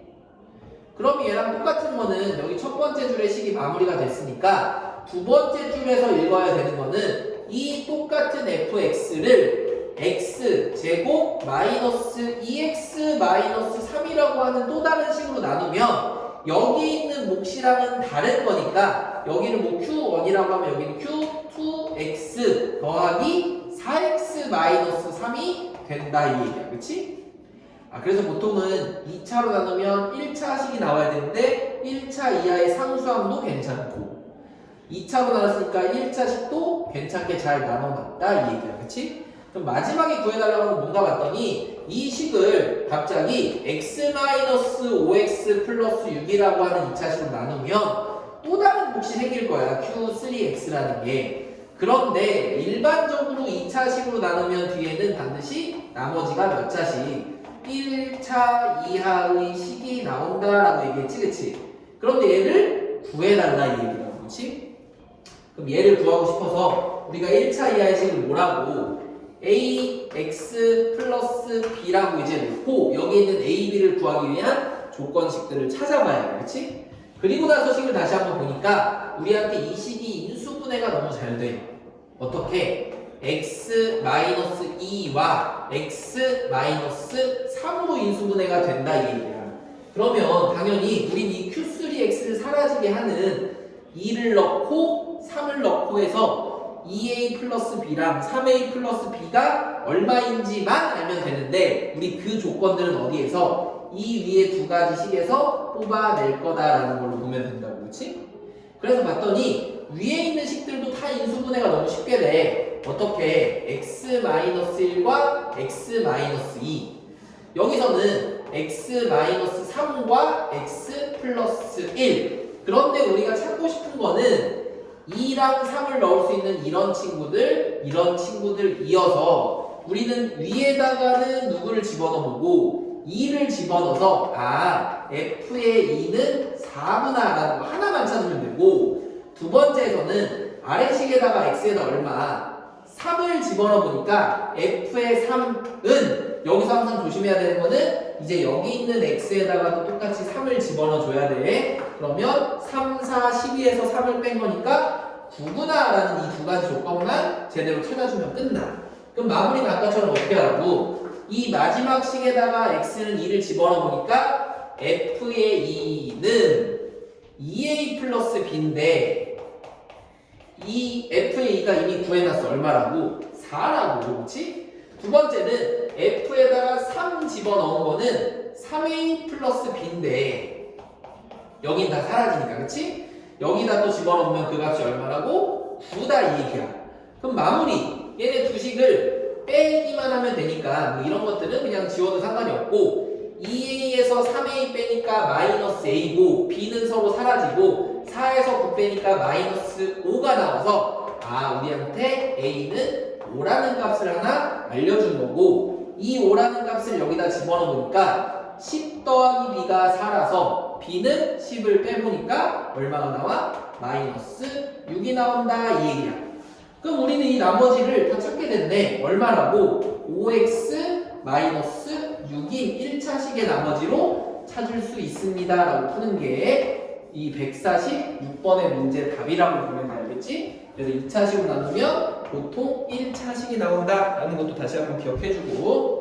그럼 얘랑 똑같은 거는 여기 첫 번째 줄의 식이 마무리가 됐으니까 두 번째 줄에서 읽어야 되는 거는 이 똑같은 fx를 x제곱 마이너스 2x 마이너스 3이라고 하는 또 다른 식으로 나누면 여기 있는 몫이랑은 다른 거니까 여기를 뭐 q1이라고 하면 여기는 q2x 더하기 4x 마이너스 3이 된다 이 얘기야. 그치? 그래서 보통은 2차로 나누면 1차식이 나와야 되는데 1차 이하의 상수함도 괜찮고 2차로 나눴으니까 1차식도 괜찮게 잘 나눠놨다 이 얘기야. 그치? 그럼 마지막에 구해달라고 하면 뭔가 봤더니 이 식을 갑자기 x-5x 플러스 6이라고 하는 2차식으로 나누면 또 다른 몫이 생길 거야. q3x라는 게. 그런데 일반적으로 2차식으로 나누면 뒤에는 반드시 나머지가 몇 차식? 1차 이하의 식이 나온다라고 얘기했지, 그치? 그런데 얘를 구해달라 이 얘기라고, 그치? 그럼 얘를 구하고 싶어서 우리가 1차 이하의 식을 뭐라고? ax 플러스 b라고 이제 놓고 여기 있는 a, b를 구하기 위한 조건식들을 찾아봐야 돼, 그치? 그리고 나서 식을 다시 한번 보니까 우리한테 이 식이 인수분해가 너무 잘 돼. 어떻게? x-2와 x-3으로 인수분해가 된다 이 얘기야. 그러면 당연히 우린 이 q3x를 사라지게 하는 2를 넣고 3을 넣고 해서 2a 플러스 b랑 3a 플러스 b가 얼마인지만 알면 되는데 우리 그 조건들은 어디에서? 이 위에 두 가지 식에서 뽑아낼 거다라는 걸로 보면 된다고. 그렇지? 그래서 봤더니 위에 있는 식들도 다 인수분해가 너무 쉽게 돼. 어떻게? x-1과 x-2 여기서는 x-3 3과 x 플러스 1. 그런데 우리가 찾고 싶은 거는 2랑 3을 넣을 수 있는 이런 친구들 이어서 우리는 위에다가는 누구를 집어넣어보고 2를 집어넣어서 f의 2는 4구나라는 거 하나만 찾으면 되고, 두 번째에서는 아래식에다가 x에다 얼마 3을 집어넣어보니까 f의 3은 여기서 항상 조심해야 되는 거는 이제 여기 있는 x에다가도 똑같이 3을 집어넣어줘야 돼. 그러면 3, 4, 12에서 3을 뺀 거니까 9구나 라는 이 두 가지 조건만 제대로 찾아주면 끝나. 그럼 마무리는 아까처럼 어떻게 하라고? 이 마지막 식에다가 x는 2를 집어넣어보니까 f의 2는 2a 플러스 b인데 이 f의 2가 이미 구해놨어. 얼마라고? 4라고. 그렇지? 두 번째는 f에다가 3 집어넣은 거는 3a 플러스 b인데 여긴 다 사라지니까. 그치? 여기다 또 집어넣으면 그 값이 얼마라고? 9다 이 얘기야. 그럼 마무리. 얘네 두 식을 빼기만 하면 되니까 뭐 이런 것들은 그냥 지워도 상관이 없고 2a에서 3a 빼니까 마이너스 a고 b는 서로 사라지고 4에서 9 빼니까 마이너스 5가 나와서 우리한테 a는 5라는 값을 하나 알려준 거고, 이 5라는 값을 여기다 집어넣으니까 10 더하기 b가 4라서 b는 10을 빼보니까 얼마가 나와? 마이너스 6이 나온다 이 얘기야. 그럼 우리는 이 나머지를 다 찾게 됐네. 얼마라고? 5x 마이너스 6인 1차식의 나머지로 찾을 수 있습니다 라고 푸는 게 이 146번의 문제 답이라고 보면 알겠지? 그래서 2차식으로 나누면 보통 1차식이 나온다 라는 것도 다시 한번 기억해주고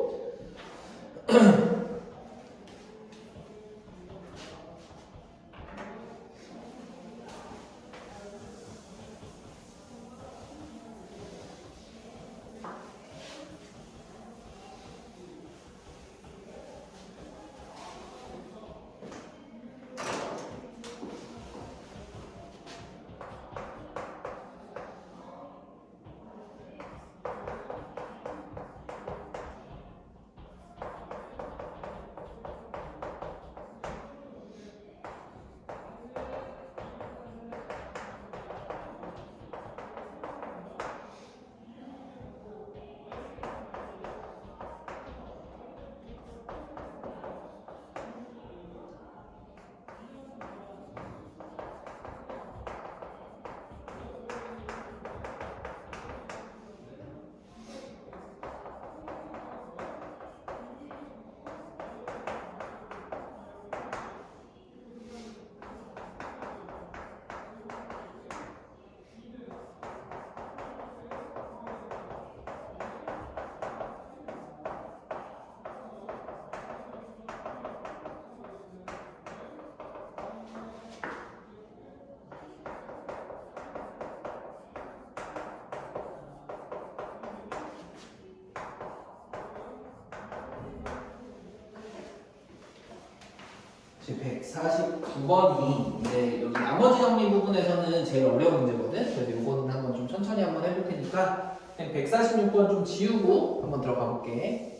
지금 149번이 이제 여기 나머지 정리 부분에서는 제일 어려운 문제거든. 그래서 이거는 한번 좀 천천히 한번 해볼 테니까 그냥 146번 좀 지우고 한번 들어가 볼게.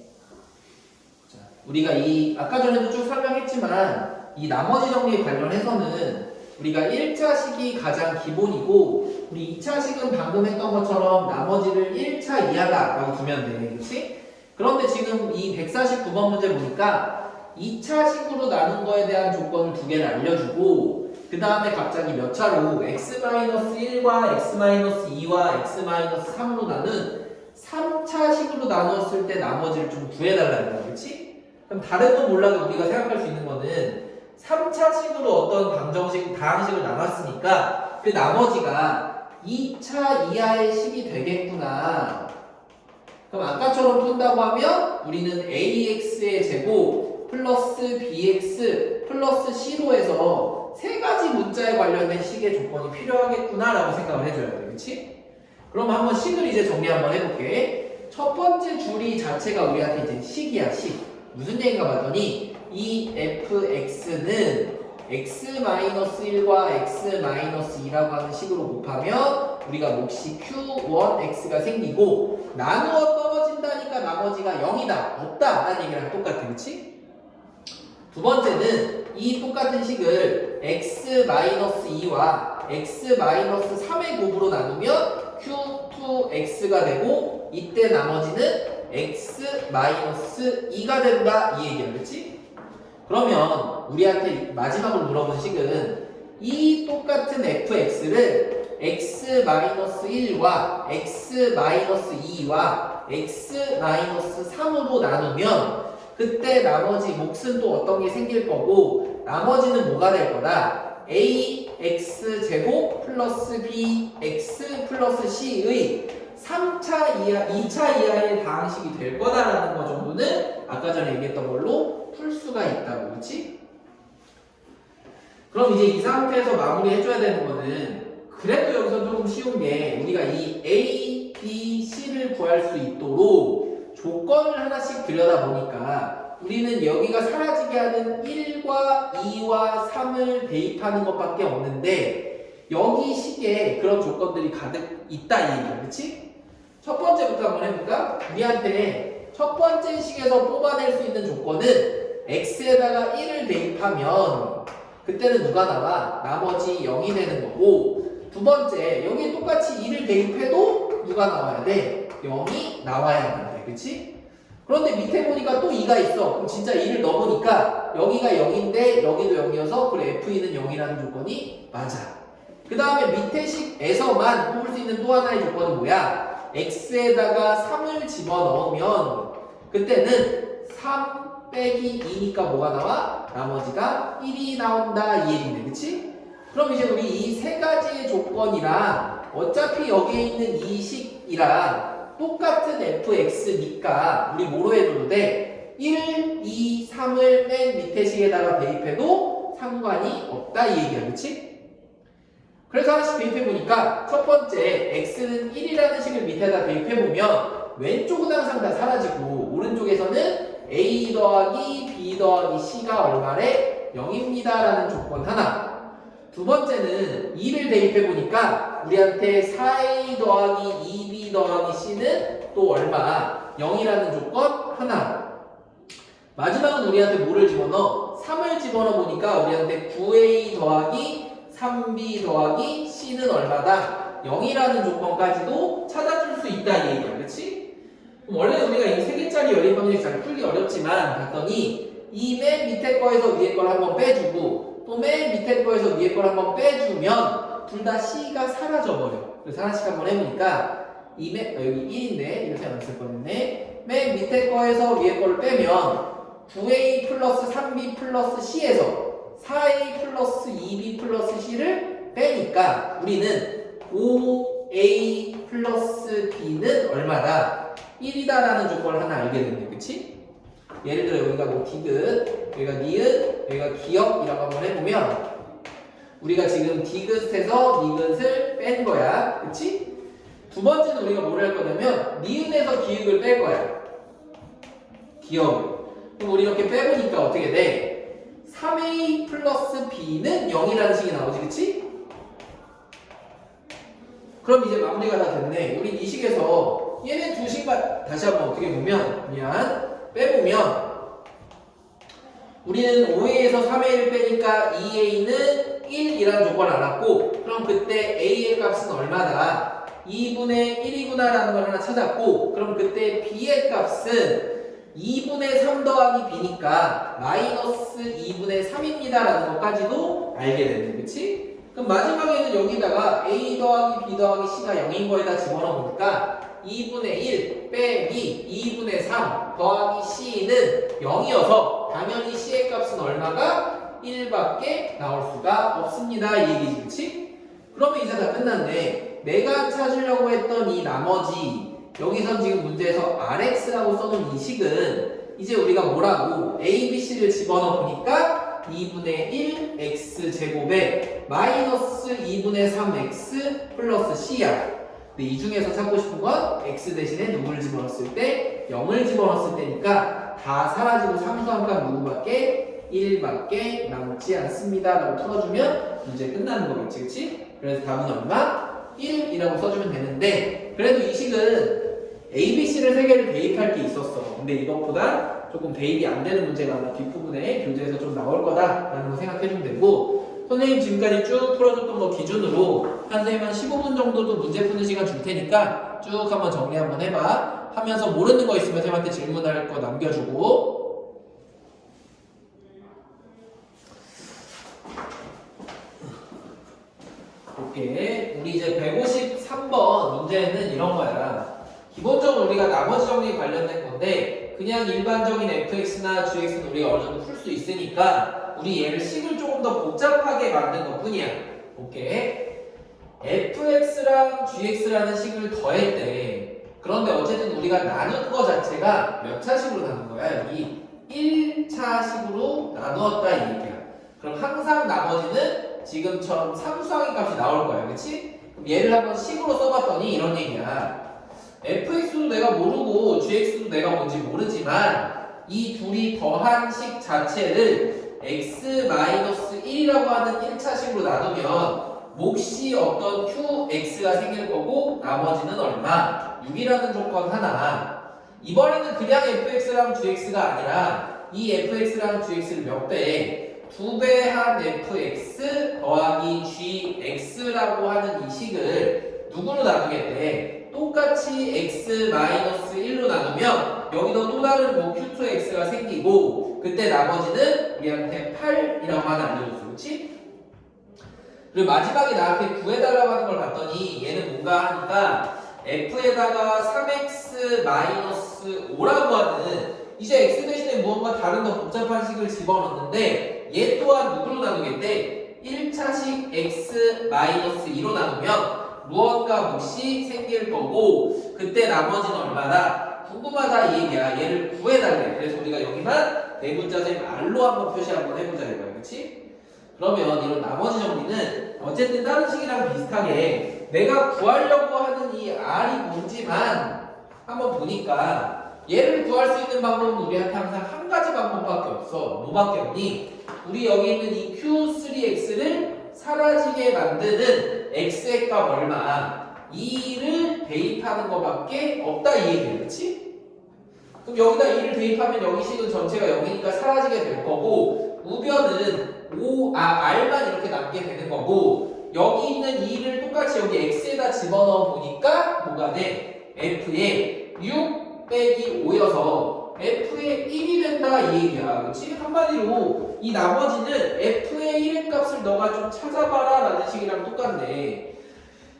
자, 우리가 이 아까 전에도 쭉 설명했지만 이 나머지 정리에 관련해서는 우리가 1차식이 가장 기본이고 우리 2차식은 방금 했던 것처럼 나머지를 1차 이하다라고 두면 돼. 그렇지? 그런데 지금 이 149번 문제 보니까 2차식으로 나눈 거에 대한 조건을 두 개를 알려주고 그 다음에 갑자기 몇 차로 x-1과 x-2와 x-3으로 나눈 3차식으로 나누었을 때 나머지를 좀 구해달라는 거야. 그렇지? 그럼 다른 건 몰라도 우리가 생각할 수 있는 거는 3차식으로 어떤 다항식을 나눴으니까 그 나머지가 2차 이하의 식이 되겠구나. 그럼 아까처럼 푼다고 하면 우리는 ax의 제곱 플러스 bx 플러스 c로 해서 세 가지 문자에 관련된 식의 조건이 필요하겠구나 라고 생각을 해줘야 돼. 그치? 그럼 한번 식을 이제 정리 한번 해볼게. 첫 번째 줄이 자체가 우리한테 이제 식이야. 식. 무슨 얘기인가 봤더니 이 fx는 x-1과 x-2라고 하는 식으로 곱하면 우리가 몫이 q1x가 생기고 나누어 떨어진다니까 나머지가 0이다 없다 라는 얘기랑 똑같아. 그치? 두 번째는 이 똑같은 식을 x-2와 x-3의 곱으로 나누면 q2x가 되고 이때 나머지는 x-2가 된다 이 얘기야. 그렇지? 그러면 우리한테 마지막으로 물어본 식은 이 똑같은 fx를 x-1과 x-2와 x-3으로 나누면 그때 나머지 몫은 또 어떤 게 생길 거고 나머지는 뭐가 될 거다? ax제곱 플러스 bx 플러스 c의 3차 이하, 2차 이하의 다항식이 될 거다라는 거 정도는 아까 전에 얘기했던 걸로 풀 수가 있다고. 그렇지? 그럼 이제 이 상태에서 마무리 해줘야 되는 거는 그래도 여기서 조금 쉬운 게 우리가 이 A, B, C를 구할 수 있도록 조건을 하나씩 들여다보니까 우리는 여기가 사라지게 하는 1과 2와 3을 대입하는 것밖에 없는데 여기 식에 그런 조건들이 가득 있다 이 얘기야. 그렇지? 첫 번째부터 한번 해볼까? 우리한테 첫 번째 식에서 뽑아낼 수 있는 조건은 x에다가 1을 대입하면 그때는 누가 나와? 나머지 0이 되는 거고 두 번째 여기 똑같이 2를 대입해도 누가 나와야 돼? 0이 나와야만 돼. 그치? 그런데 밑에 보니까 또 2가 있어. 그럼 진짜 2를 넣어보니까 여기가 0인데 여기도 0이어서 그래 F는 0이라는 조건이 맞아. 그 다음에 밑에 식에서만 뽑을 수 있는 또 하나의 조건은 뭐야? x에다가 3을 집어넣으면 그때는 3 빼기 2니까 뭐가 나와? 나머지가 1이 나온다 이 얘기네. 그치? 그럼 이제 우리 이 세 가지의 조건이랑 어차피 여기에 있는 이 식이랑 똑같은 fx니까 우리 뭐로 해줘도 돼? 1, 2, 3을 맨 밑에 식에다가 대입해도 상관이 없다 이 얘기야. 그치? 그래서 하나씩 대입해보니까 첫 번째 x는 1이라는 식을 밑에다 대입해보면 왼쪽은 항상 다 사라지고 오른쪽에서는 a 더하기 b 더하기 c가 얼마래? 0입니다 라는 조건 하나. 두 번째는 2를 대입해보니까 우리한테 4a 더하기 2b 더하기 c는 또 얼마? 0이라는 조건 하나. 마지막은 우리한테 뭐를 집어넣어? 3을 집어넣어보니까 우리한테 9a 더하기 3b 더하기 c는 얼마다? 0이라는 조건까지도 찾아줄 수 있다 이 얘기야. 그치? 원래 우리가 이 3개짜리 연립 방정식 잘 풀기 어렵지만 봤더니 이 맨 밑에 거에서 위에 걸 한번 빼주고 또 맨 밑에 거에서 위에 걸 한번 빼주면 둘 다 c가 사라져버려. 그래서 하나씩 한번 해보니까 이 맨, 여기 1인데 이렇게 안 쓸 뻔했네. 맨 밑에 거에서 위에 거를 빼면 9a 플러스 3b 플러스 c에서 4a 플러스 2b 플러스 c를 빼니까 우리는 5a 플러스 b는 얼마다? 1이다라는 조건을 하나 알게 됐네. 그치? 예를 들어 여기가 뭐 디귿, 여기가 니은, 여기가 기역이라고 한번 해보면 우리가 지금 디귿에서 니귿을 뺀 거야. 그치? 두 번째는 우리가 뭘 할 거냐면 니은에서 기역을 뺄 거야. 기역을. 그럼 우리 이렇게 빼보니까 어떻게 돼? 3a 플러스 b는 0이라는 식이 나오지. 그치? 그럼 이제 마무리가 다 됐네. 우리 이 식에서 얘네 두 식만 다시 한번 어떻게 보면 빼보면 우리는 5a에서 3a를 빼니까 2a는 1이라는 조건을 알았고 그럼 그때 a의 값은 얼마다? 2분의 1이구나 라는 걸 하나 찾았고 그럼 그때 b의 값은 2분의 3 더하기 b니까 마이너스 2분의 3입니다 라는 것까지도 알게 됐네. 그치? 그럼 마지막에는 여기다가 a 더하기 b 더하기 c가 0인 거에다 집어넣어 보니까 2분의 1 빼기 2분의 3 더하기 c는 0이어서 당연히 c의 값은 얼마가? 1밖에 나올 수가 없습니다 이 얘기지. 그치? 그러면 이제 다 끝났네. 내가 찾으려고 했던 이 나머지 여기선 지금 문제에서 rx라고 써놓은 이 식은 이제 우리가 뭐라고 a, b, c를 집어넣어 보니까 2분의 1 x제곱에 마이너스 2분의 3x 플러스 c야. 근데 이 중에서 찾고 싶은 건 x 대신에 누구를 집어넣었을 때? 0을 집어넣었을 때니까 다 사라지고 삼수한 값 누구밖에? 1밖에 남지 않습니다 라고 풀어주면 문제 끝나는 거겠지. 그치? 그래서 답은 얼마? 1이라고 써주면 되는데 그래도 이 식은 A, B, C를 3개를 대입할 게 있었어. 근데 이것보다 조금 대입이 안 되는 문제가 아마 뒷부분에 교재에서 좀 나올 거다라는 거 생각해주면 되고 선생님 지금까지 쭉 풀어줬던 거 기준으로 선생님 한 15분 정도도 문제 푸는 시간 줄 테니까 쭉 한번 정리 한번 해봐. 하면서 모르는 거 있으면 선생님한테 질문할 거 남겨주고 볼게. 우리 이제 153번 문제는 이런 거야. 기본적으로 우리가 나머지 정리 관련된 건데 그냥 일반적인 fx나 gx는 우리가 어느 정도 풀 수 있으니까 우리 얘를 식을 조금 더 복잡하게 만든 것 뿐이야. 볼게. fx랑 gx라는 식을 더할 때 그런데 어쨌든 우리가 나눈 거 자체가 몇 차식으로 나눈 거야? 여기 1차식으로 나누었다 이 얘기야. 그럼 항상 나머지는 지금처럼 상수항의 값이 나올 거야. 그치? 그럼 얘를 한번 식으로 써봤더니 이런 얘기야. fx도 내가 모르고 gx도 내가 뭔지 모르지만 이 둘이 더한 식 자체를 x-1이라고 하는 1차식으로 나누면 몫이 어떤 qx가 생길 거고 나머지는 얼마? 6이라는 조건 하나. 이번에는 그냥 fx랑 gx가 아니라 이 fx랑 gx를 몇 배? 2배 한 fx 더하기 gx라고 하는 이 식을 누구로 나누겠대? 똑같이 x-1로 나누면 여기도 또 다른 뭐 q2x가 생기고 그때 나머지는 우리한테 8이라고 하나 알려줬어. 그렇지? 그리고 마지막에 나한테 구해달라고 하는 걸 봤더니 얘는 뭔가 하니까 f에다가 3x-5라고 하는 이제 x 대신에 무언가 다른 더 복잡한 식을 집어넣는데 얘 또한 누구로 나누겠대? 1차식 x-2로 나누면 무언가 몫이 생길 거고 그때 나머지는 얼마나? 궁금하다 이 얘기야. 얘를 구해달래. 그래서 우리가 여기만 대문자 쌤 R로 한번 표시 한번 해보자 이거야. 그치? 그러면 이런 나머지 정리는 어쨌든 다른 식이랑 비슷하게 내가 구하려고 하는 이 R이 뭔지만 한번 보니까 얘를 구할 수 있는 방법은 우리한테 항상 한 가지 방법밖에 없어. 뭐밖에 없니? 우리 여기 있는 이 Q3X를 사라지게 만드는 x의 값 얼마? 2를 대입하는 것밖에 없다 이 얘기야. 그치? 그럼 여기다 2를 대입하면 여기 식은 전체가 0이니까 사라지게 될 거고 우변은 r만 이렇게 남게 되는 거고 여기 있는 2를 똑같이 여기 x에다 집어넣어 보니까 뭐가 돼? f에 6 빼기 5여서 f의 1이 된다 이 얘기야. 그치? 한마디로 이 나머지는 f의 1의 값을 너가 좀 찾아봐라 라는 식이랑 똑같네.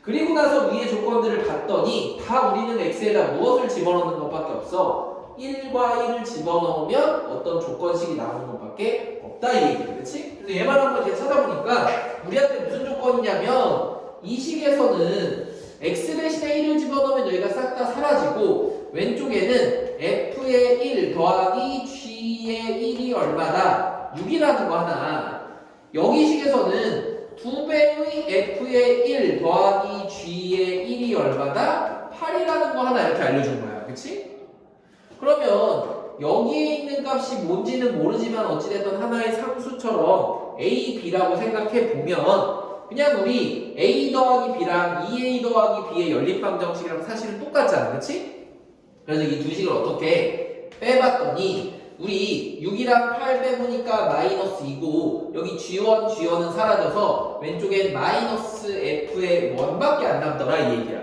그리고 나서 위의 조건들을 봤더니 다 우리는 x에다 무엇을 집어넣는 것밖에 없어. 1과 1을 집어넣으면 어떤 조건식이 나오는 것밖에 없다 이 얘기야. 그치? 그래서 얘만 한번 이렇게 찾아보니까 우리한테 무슨 조건이냐면 이 식에서는 x 대신에 1을 집어넣으면 여기가 싹 다 사라지고 왼쪽에는 f의 1 더하기 g의 1이 얼마다? 6이라는 거 하나. 여기 식에서는 2배의 f의 1 더하기 g의 1이 얼마다? 8이라는 거 하나 이렇게 알려준 거야. 그치? 그러면 여기에 있는 값이 뭔지는 모르지만 어찌됐든 하나의 상수처럼 a, b라고 생각해 보면 그냥 우리 a 더하기 b랑 2a 더하기 b의 연립방정식이랑 사실은 똑같잖아. 그치? 그래서 이 두 식을 어떻게 빼봤더니 우리 6이랑 8 빼보니까 마이너스 2고 여기 g1, g1은 사라져서 왼쪽엔 마이너스 f의 1밖에 안 남더라 이 얘기야.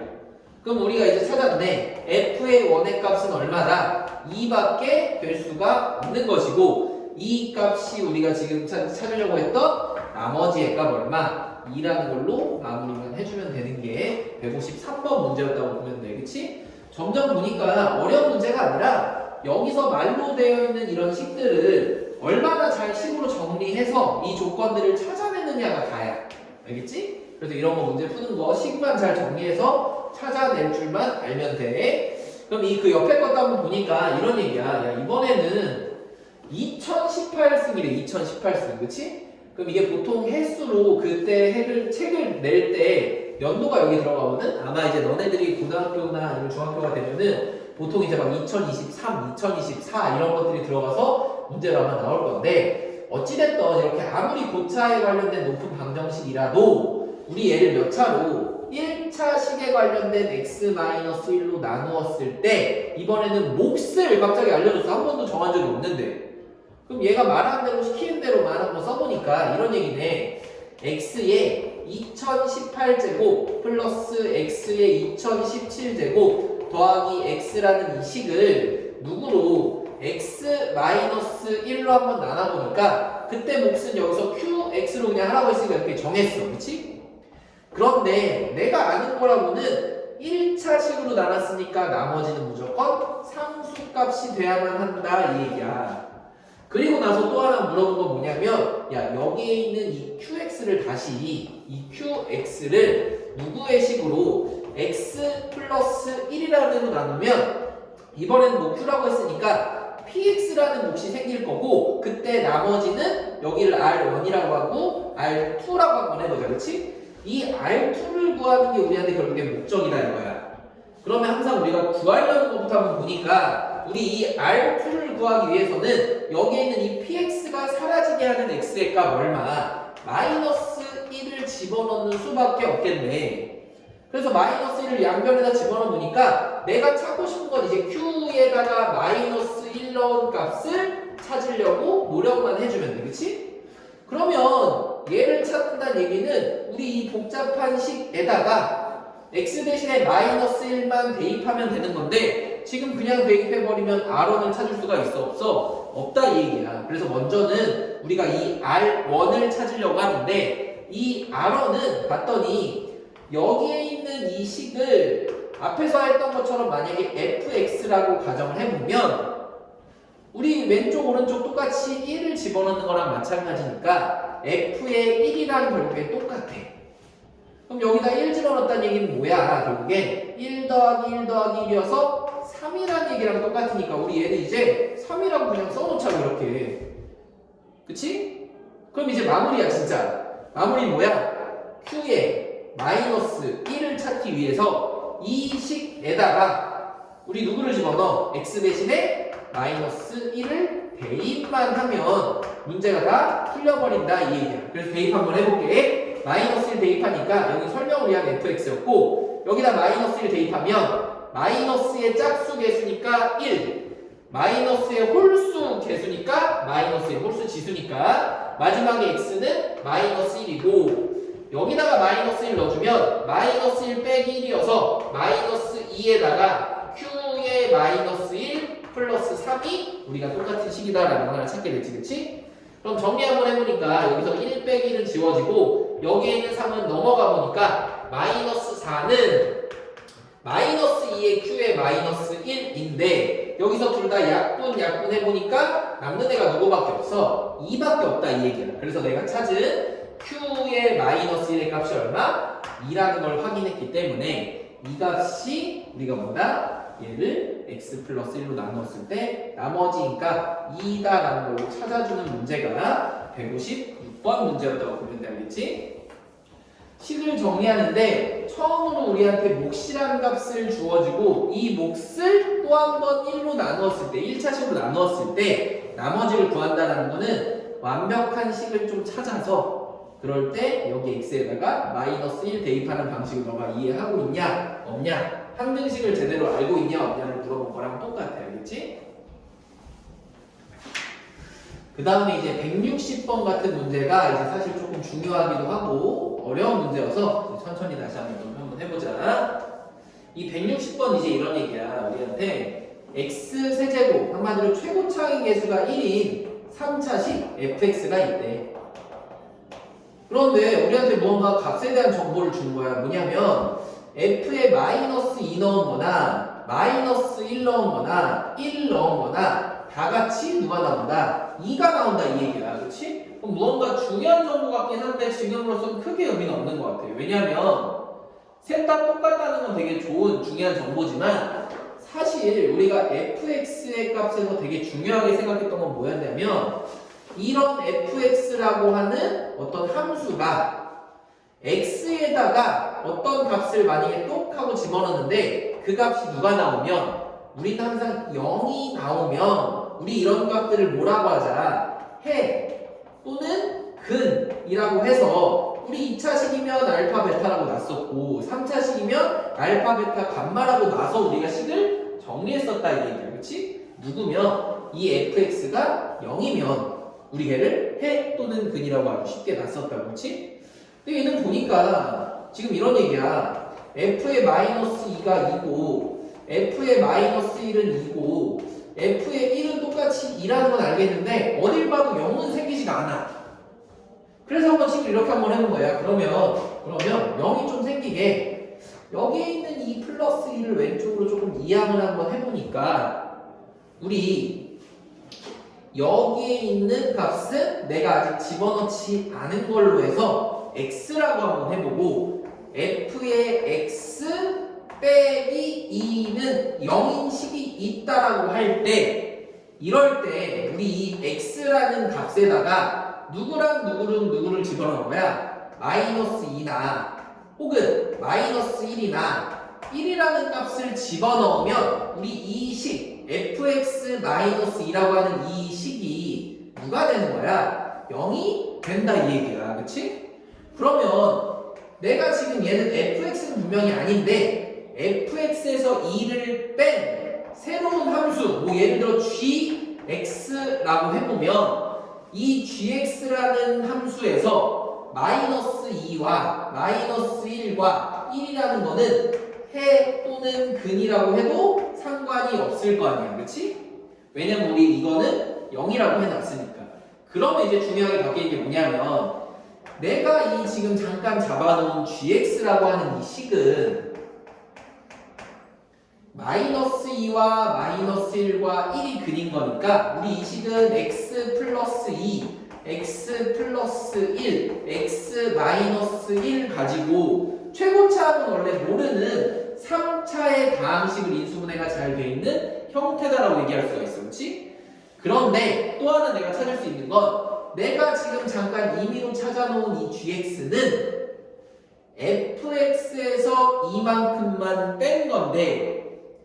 그럼 우리가 이제 찾았네. f의 1의 값은 얼마다? 2밖에 될 수가 없는 것이고 이 값이 우리가 지금 찾으려고 했던 나머지의 값 얼마? 2라는 걸로 마무리만 해주면 되는 게 153번 문제였다고 보면 돼. 그치? 점점 보니까 어려운 문제가 아니라 여기서 말로 되어 있는 이런 식들을 얼마나 잘 식으로 정리해서 이 조건들을 찾아내느냐가 다야. 알겠지? 그래서 이런 거 문제 푸는 거 식만 잘 정리해서 찾아낼 줄만 알면 돼. 그럼 이 그 옆에 것도 한번 보니까 이런 얘기야. 야, 이번에는 2018승이래. 2018승. 그치? 그럼 이게 보통 횟수로 그때 책을 낼 때 연도가 여기 들어가거든? 아마 이제 너네들이 고등학교나 아니면 중학교가 되면은 보통 이제 막 2023, 2024 이런 것들이 들어가서 문제가 아마 나올 건데 어찌됐든 이렇게 아무리 고차에 관련된 높은 방정식이라도 우리 얘를 몇 차로 1차 식에 관련된 x-1로 나누었을 때 이번에는 몫을 갑자기 알려줘서 한 번도 정한 적이 없는데 그럼 얘가 말한 대로 시키는 대로만 한번 써보니까 이런 얘기네. x의 2018제곱 플러스 x의 2017제곱 더하기 x라는 이 식을 누구로 x-1로 한번 나눠보니까 그때 몫은 여기서 qx로 그냥 하라고 했으니까 이렇게 정했어. 그치? 그런데 내가 아는 거라고는 1차 식으로 나눴으니까 나머지는 무조건 상수값이 돼야만 한다 이 얘기야. 그리고 나서 또 하나 물어본 건 뭐냐면 야 여기에 있는 이 qx를 다시 이 qx를 누구의 식으로 x 플러스 1이라는 데로 나누면 이번에는 뭐 q라고 했으니까 px라는 몫이 생길 거고 그때 나머지는 여기를 r1이라고 하고 r2라고 한번 해보자. 그치? 이 r2를 구하는 게 우리한테 결국에 목적이다 이거야. 그러면 항상 우리가 구하려는 것부터 한번 보니까 우리 이 r2를 구하기 위해서는 여기에 있는 이 px가 사라지게 하는 x의 값 얼마? 마이너스 1을 집어넣는 수밖에 없겠네. 그래서 마이너스 1을 양변에다 집어넣으니까 내가 찾고 싶은 건 이제 q에다가 마이너스 1 넣은 값을 찾으려고 노력만 해주면 돼. 그치? 그러면 얘를 찾는다는 얘기는 우리 이 복잡한 식에다가 x 대신에 마이너스 1만 대입하면 되는 건데 지금 그냥 대입해버리면 r1을 찾을 수가 있어? 없어? 없다 이 얘기야. 그래서 먼저는 우리가 이 r1을 찾으려고 하는데 이 r1은 봤더니 여기에 있는 이 식을 앞에서 했던 것처럼 만약에 fx라고 가정을 해보면 우리 왼쪽 오른쪽 똑같이 1을 집어넣는 거랑 마찬가지니까 f의 1이랑 결국에 똑같아. 그럼 여기다 1 집어넣었다는 얘기는 뭐야? 결국에 1 더하기 1 더하기 1이어서 3이라는 얘기랑 똑같으니까 우리 얘는 이제 3이라고 그냥 써놓자고 이렇게. 그치? 그럼 이제 마무리야 진짜. 마무리 뭐야? q에 마이너스 1을 찾기 위해서 이 식에다가 우리 누구를 집어넣어? x 대신에 마이너스 1을 대입만 하면 문제가 다 풀려버린다 이 얘기야. 그래서 대입 한번 해볼게. 마이너스 1 대입하니까 여기 설명을 위한 fx였고 여기다 마이너스 1 대입하면 마이너스의 짝수 개수니까 1 마이너스의 홀수 개수니까 마이너스의 홀수 지수니까 마지막에 x는 마이너스 1이고 여기다가 마이너스 1 넣어주면 마이너스 1 빼기 1이어서 마이너스 2에다가 q의 마이너스 1 플러스 3이 우리가 똑같은 식이다라는 거 하나 찾게 됐지. 그치? 그럼 정리 한번 해보니까 여기서 1 빼기 1은 지워지고 여기에 있는 3은 넘어가 보니까 마이너스 4는 마이너스 2의 q의 마이너스 1인데 여기서 둘 다 약분 해보니까 남는 애가 누구밖에 없어? 2밖에 없다 이 얘기야. 그래서 내가 찾은 q의 마이너스 1의 값이 얼마? 2라는 걸 확인했기 때문에 이 값이 우리가 뭐다? 얘를 x 플러스 1로 나눴을 때 나머지니까 2다라는 걸로 찾아주는 문제가 156번 문제였다고 보면 돼. 알겠지? 식을 정리하는데 처음으로 우리한테 몫이라는 값을 주어지고 이 몫을 또 한 번 1로 나누었을 때 1차식으로 나누었을 때 나머지를 구한다는 거는 완벽한 식을 좀 찾아서 그럴 때 여기 x에다가 마이너스 1 대입하는 방식을 너가 이해하고 있냐 없냐 항등식을 제대로 알고 있냐 없냐를 물어본 거랑 똑같아. 알겠지? 그 다음에 이제 160번 같은 문제가 이제 사실 조금 중요하기도 하고 어려운 문제여서 천천히 다시 한번 해보자. 이 160번 이제 이런 얘기야. 우리한테 x 세제곱 한마디로 최고차의 개수가 1인 3차식 fx가 있대. 그런데 우리한테 무언가 값에 대한 정보를 준 거야. 뭐냐면 f에 마이너스 2 넣은 거나 마이너스 1 넣은 거나 1 넣은 거나 다 같이 누가 나온다? 2가 나온다 이 얘기야. 그렇지? 그럼 무언가 중요한 정보 같긴 한데 지금으로서는 크게 의미는 없는 것 같아요. 왜냐면 셋 다 똑같다는 건 되게 좋은 중요한 정보지만 사실 우리가 fx의 값에서 되게 중요하게 생각했던 건 뭐였냐면 이런 fx라고 하는 어떤 함수가 x에다가 어떤 값을 만약에 똑 하고 집어넣는데 그 값이 누가 나오면 우리는 항상 0이 나오면 우리 이런 값들을 뭐라고 하자? 해 또는 근이라고 해서 우리 2차식이면 알파 베타라고 놨었고 3차식이면 알파 베타 감마라고 놔서 우리가 식을 정리했었다 이 얘기야. 그치? 누구면 이 fx가 0이면 우리 걔를 해 또는 근이라고 아주 쉽게 놨었다. 그치? 근데 얘는 보니까 지금 이런 얘기야. f의 마이너스 2가 2고 f의 마이너스 1은 2고 f의 1은 똑같이 2라는 건 알겠는데 어딜 봐도 0은 생기지가 않아. 그래서 한번 식을 이렇게 한번 해본 거야. 그러면 0이 좀 생기게 여기에 있는 이 플러스 1을 왼쪽으로 조금 이항을 한번 해보니까 우리 여기에 있는 값은 내가 아직 집어넣지 않은 걸로 해서 x라고 한번 해보고 f의 x 빼기 2는 0인 식이 있다라고 할 때 이럴 때 우리 이 x라는 값에다가 누구를 집어넣은 거야? 마이너스 2나 혹은 마이너스 1이나 1이라는 값을 집어넣으면 우리 이 식 fx 마이너스 2라고 하는 이 식이 누가 되는 거야? 0이 된다 이 얘기야. 그치? 그러면 내가 지금 얘는 fx는 분명히 아닌데 fx에서 2를 뺀 새로운 함수 뭐 예를 들어 gx라고 해보면 이 gx라는 함수에서 마이너스 2와 마이너스 1과 1이라는 거는 해 또는 근이라고 해도 상관이 없을 거 아니야. 그치? 왜냐면 우리 이거는 0이라고 해놨으니까. 그러면 이제 중요하게 바뀌는 게 뭐냐면 내가 이 지금 잠깐 잡아놓은 gx라고 하는 이 식은 마이너스 2와 마이너스 1과 1이 근인 거니까 우리 이 식은 x 플러스 2, x 플러스 1, x 마이너스 1 가지고 최고차항은 원래 모르는 3차의 다항식을 인수분해가 잘 돼 있는 형태다라고 얘기할 수가 있어. 그렇지? 그런데 또 하나 내가 찾을 수 있는 건 내가 지금 잠깐 임의로 찾아놓은 이 gx는 fx에서 이만큼만 뺀 건데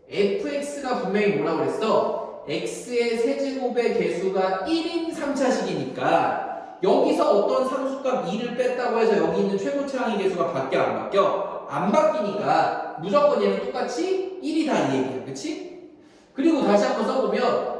fx가 분명히 뭐라고 그랬어? x의 세제곱의 개수가 1인 3차식이니까 여기서 어떤 상수값 2를 뺐다고 해서 여기 있는 최고차항의 개수가 바뀌어 안 바뀌어? 안 바뀌니까 무조건 얘는 똑같이 1이다 이 얘기야. 그치? 그리고 다시 한번 써보면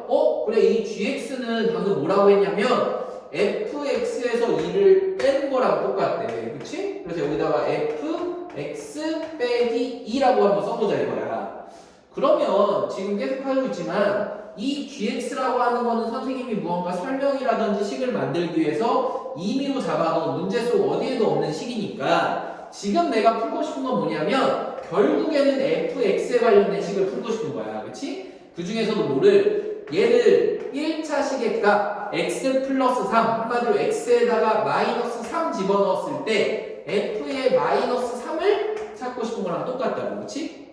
그래 이 gx는 방금 뭐라고 했냐면 fx에서 2를 뺀 거랑 똑같대. 그치? 그래서 여기다가 fx 빼기 2라고 한번 써보자 이거야. 그러면 지금 계속 하고 있지만 이 gx라고 하는 거는 선생님이 무언가 설명이라든지 식을 만들기 위해서 임의로 잡아놓은 문제 속 어디에도 없는 식이니까 지금 내가 풀고 싶은 건 뭐냐면 결국에는 fx에 관련된 식을 풀고 싶은 거야. 그치? 그 중에서도 뭐를 얘를 1차식의 값 x 플러스 3 한마디로 x에다가 마이너스 3 집어넣었을 때 f의 마이너스 3을 찾고 싶은 거랑 똑같다고. 그치?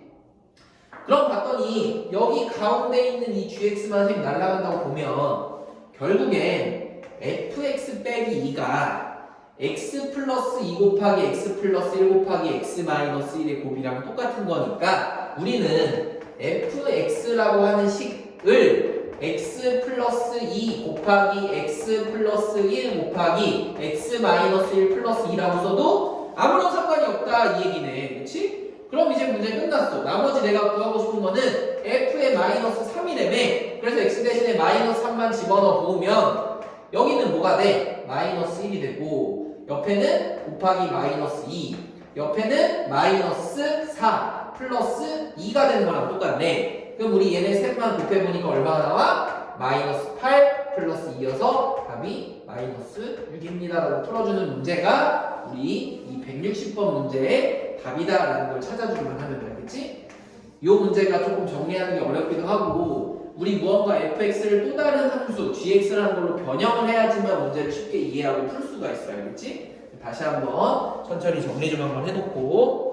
그럼 봤더니 여기 가운데 있는 이 gx만 색 날아간다고 보면 결국엔 fx 빼기 2가 x 플러스 2 곱하기 x 플러스 1 곱하기 x 마이너스 1의 곱이랑 똑같은 거니까 우리는 fx라고 하는 식을 x 플러스 2 곱하기 x 플러스 1 곱하기 x 마이너스 1 플러스 2라고 써도 아무런 상관이 없다 이 얘기네. 그치? 그럼 이제 문제 끝났어. 나머지 내가 구하고 싶은 거는 f의 마이너스 3이라며. 그래서 x 대신에 마이너스 3만 집어넣어 보면 여기는 뭐가 돼? 마이너스 1이 되고 옆에는 곱하기 마이너스 2 옆에는 마이너스 4 플러스 2가 되는 거랑 똑같네. 그럼 우리 얘네 셋만 곱해보니까 얼마가 나와? 마이너스 8 플러스 2여서 답이 마이너스 6입니다 라고 풀어주는 문제가 우리 이 160번 문제의 답이다라는 걸 찾아주기만 하면 되겠지? 이 문제가 조금 정리하는 게 어렵기도 하고 우리 무언가 fx를 또 다른 함수 gx라는 걸로 변형을 해야지만 문제를 쉽게 이해하고 풀 수가 있어요. 알겠지? 다시 한번 천천히 정리 좀 한번 해놓고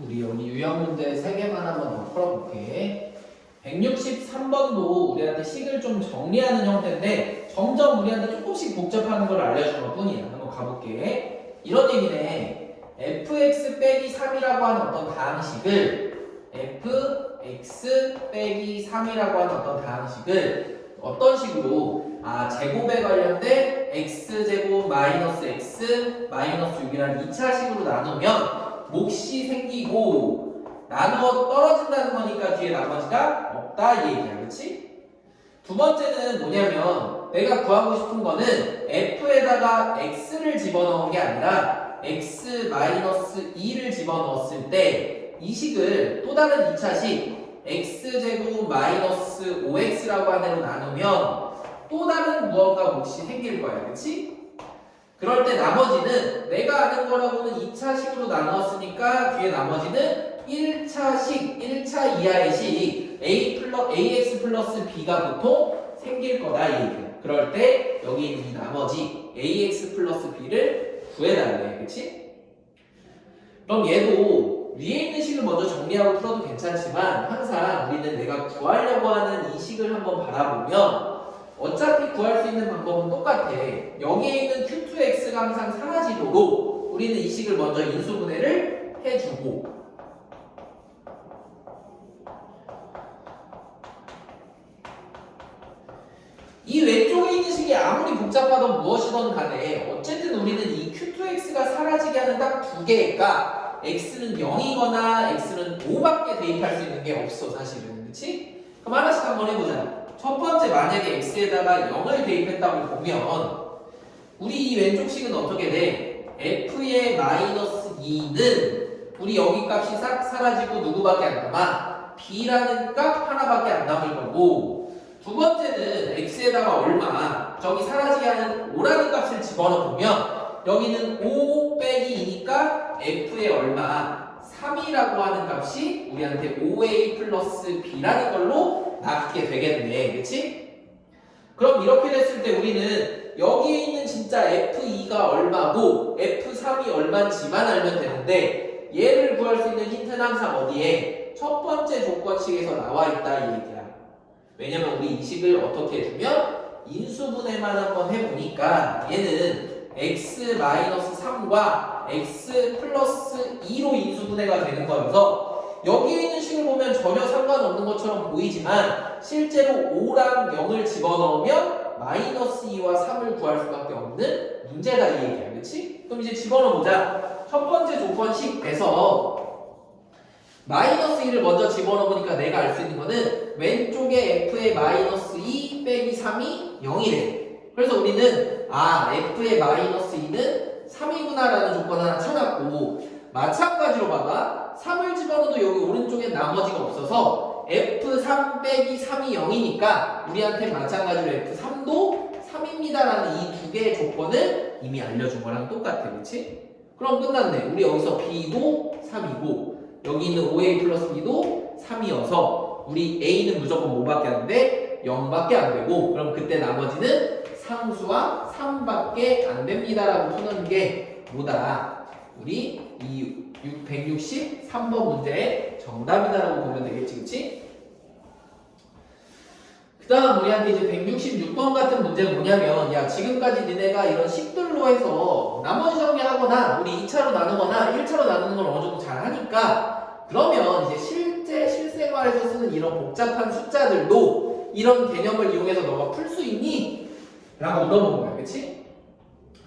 우리 여기 유형 문제 3개만 한번 더 풀어볼게. 163번도 우리한테 식을 좀 정리하는 형태인데 점점 우리한테 조금씩 복잡하는 걸 알려주는 것 뿐이야. 한번 가볼게. 이런 얘기네. fx 빼기 3이라고 하는 어떤 다항식을 fx 빼기 3이라고 하는 어떤 다항식을 어떤 식으로 제곱에 관련된 x제곱 마이너스 x 마이너스 6이라는 2차식으로 나누면 몫이 생기고 나누어 떨어진다는 거니까 뒤에 나머지가 없다 이 얘기야. 그렇지? 두 번째는 뭐냐면 내가 구하고 싶은 거는 f에다가 x를 집어넣은 게 아니라 x 마이너스 2를 집어넣었을 때 이 식을 또 다른 2차식 x제곱 마이너스 5x라고 하는 애로 나누면 또 다른 무언가 몫이 생길 거야. 그치? 그럴 때 나머지는 내가 아는 거라고는 2차식으로 나누었으니까 뒤에 나머지는 1차식, 1차 이하의 식 ax 플러스 b가 보통 생길 거다 이 얘기야. 그럴 때 여기 있는 이 나머지 ax 플러스 b를 구해달래. 그치? 그럼 얘도 위에 있는 식을 먼저 정리하고 풀어도 괜찮지만 항상 우리는 내가 구하려고 하는 이 식을 한번 바라보면 어차피 구할 수 있는 방법은 똑같아. 여기에 있는 q2x가 항상 사라지도록 우리는 이 식을 먼저 인수분해를 해주고 이 왼쪽에 있는 식이 아무리 복잡하던 무엇이든 간에 어쨌든 우리는 이 q2x가 사라지게 하는 딱 두 개가 x는 0이거나 x는 5밖에 대입할 수 있는 게 없어 사실은. 그치? 그럼 하나씩 한번 해보자. 첫 번째 만약에 x에다가 0을 대입했다고 보면 우리 이 왼쪽 식은 어떻게 돼? f의 마이너스 2는 우리 여기 값이 싹 사라지고 누구밖에 안 남아? b라는 값 하나밖에 안 남을 거고 두 번째는 x에다가 얼마? 저기 사라지게 하는 5라는 값을 집어넣으면 여기는 5 빼기 2니까 f의 얼마? 3이라고 하는 값이 우리한테 5a 플러스 b라는 걸로 나게 되겠네. 그치? 그럼 이렇게 됐을 때 우리는 여기에 있는 진짜 f2가 얼마고 f3이 얼마인지만 알면 되는데 얘를 구할 수 있는 힌트는 항상 어디에? 첫 번째 조건식에서 나와 있다 이 얘기야. 왜냐면 우리 이 식을 어떻게 해주면 인수분해만 한번 해보니까 얘는 x-3과 x 플러스 2로 인수분해가 되는 거여서 여기에 있는 식을 보면 전혀 상관없는 것처럼 보이지만 실제로 5랑 0을 집어넣으면 마이너스 2와 3을 구할 수밖에 없는 문제다 이 얘기야. 그치? 그럼 이제 집어넣어보자. 첫 번째 조건식에서 마이너스 2를 먼저 집어넣으니까 내가 알 수 있는 거는 왼쪽에 f의 마이너스 2 빼기 3이 0이래. 그래서 우리는 f의 마이너스 2는 3이구나 라는 조건 하나 찾았고 마찬가지로 봐봐 3을 집어넣어도 여기 오른쪽에 나머지가 없어서 f3 빼기 3이 0이니까 우리한테 마찬가지로 f3도 3입니다 라는 이 두 개의 조건을 이미 알려준 거랑 똑같아. 그치? 그럼 끝났네. 우리 여기서 b도 3이고 여기 있는 5a 플러스 b도 3이어서 우리 a는 무조건 뭐밖에 안 돼? 0밖에 안 되고 그럼 그때 나머지는 상수와 3밖에 안 됩니다라고 푸는 게 뭐다? 우리 이 163번 문제의 정답이다라고 보면 되겠지, 그치? 그 다음 우리한테 이제 166번 같은 문제는 뭐냐면 야 지금까지 니네가 이런 식들로 해서 나머지 정리하거나 우리 2차로 나누거나 1차로 나누는 걸 어느 정도 잘 하니까 그러면 이제 실생활에서 쓰는 이런 복잡한 숫자들도 이런 개념을 이용해서 너가 풀 수 있니? 라고 물어본 거야. 그치?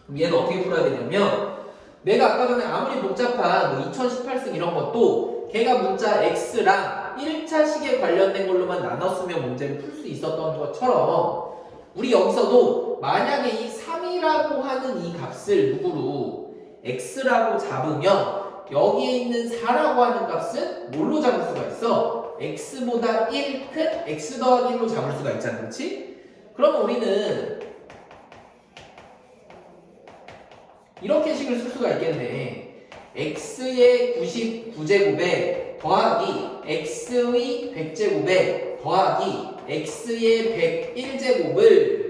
그럼 얘는 어떻게 풀어야 되냐면 내가 아까 전에 아무리 복잡한 뭐 2018승 이런 것도 걔가 문자 x랑 1차식에 관련된 걸로만 나눴으면 문제를 풀 수 있었던 것처럼 우리 여기서도 만약에 이 3이라고 하는 이 값을 누구로 x라고 잡으면 여기에 있는 4라고 하는 값은 뭘로 잡을 수가 있어? x보다 1 큰 x 더하기 1로 잡을 수가 있잖아. 그치? 그러면 우리는 이렇게 식을 쓸 수가 있겠네. x의 99제곱에 더하기 x의 100제곱에 더하기 x의 101제곱을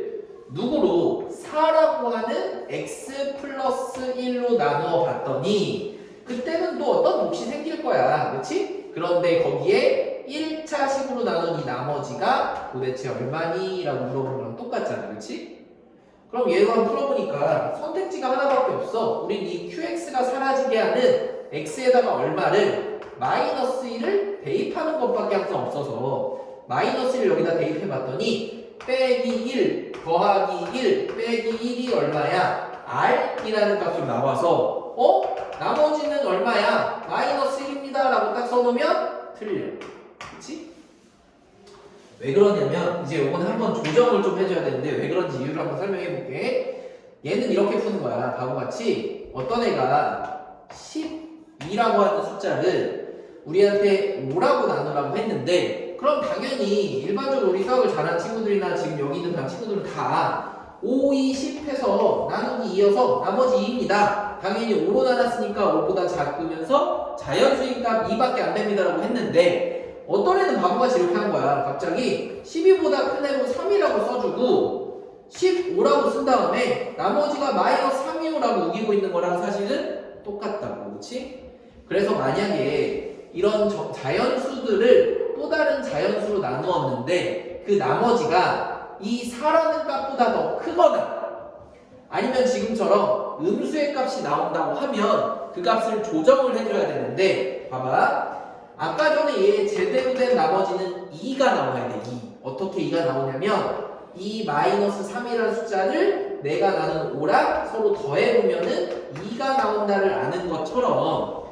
누구로? 4라고 하는 x 플러스 1로 나누어 봤더니 그때는 또 어떤 몫이 생길 거야. 그렇지? 그런데 거기에 1차 식으로 나눈 이 나머지가 도대체 얼마니? 라고 물어보는 거랑 똑같잖아. 그렇지? 그럼 얘가 풀어보니까 선택지가 하나밖에 없어. 우린 이 qx가 사라지게 하는 x에다가 얼마를 마이너스 1을 대입하는 것밖에 항상 없어서 마이너스 1을 여기다 대입해 봤더니 빼기 1 더하기 1 빼기 1이 얼마야? r이라는 값으로 나와서 나머지는 얼마야? 마이너스 1입니다 라고 딱 써놓으면 틀려. 그치? 왜 그러냐면 이제 요건 한번 조정을 좀 해줘야 되는데 왜 그런지 이유를 한번 설명해 볼게. 얘는 이렇게 푸는 거야. 바보같이 어떤 애가 12라고 하는 숫자를 우리한테 5라고 나누라고 했는데 그럼 당연히 일반적으로 우리 수학을 잘하는 친구들이나 지금 여기 있는 그냥 친구들은 다 5, 2, 10 해서 나누기 2여서 나머지 2입니다. 당연히 5로 나눴으니까 5보다 작으면서 자연수인 값 2밖에 안 됩니다 라고 했는데 어떤 애는 바보같이 이렇게 한 거야. 갑자기 12보다 큰 애로 3이라고 써주고 15라고 쓴 다음에 나머지가 마이너스 3이오라고 우기고 있는 거랑 사실은 똑같다고. 그렇지? 그래서 만약에 이런 자연수들을 또 다른 자연수로 나누었는데 그 나머지가 이 4라는 값보다 더 크거나 아니면 지금처럼 음수의 값이 나온다고 하면 그 값을 조정을 해줘야 되는데 봐봐. 아까 전에 얘 제대로 된 나머지는 2가 나와야 돼. 2. 어떻게 2가 나오냐면 이 마이너스 3이라는 숫자를 내가 나눈 5랑 서로 더해보면은 2가 나온다를 아는 것처럼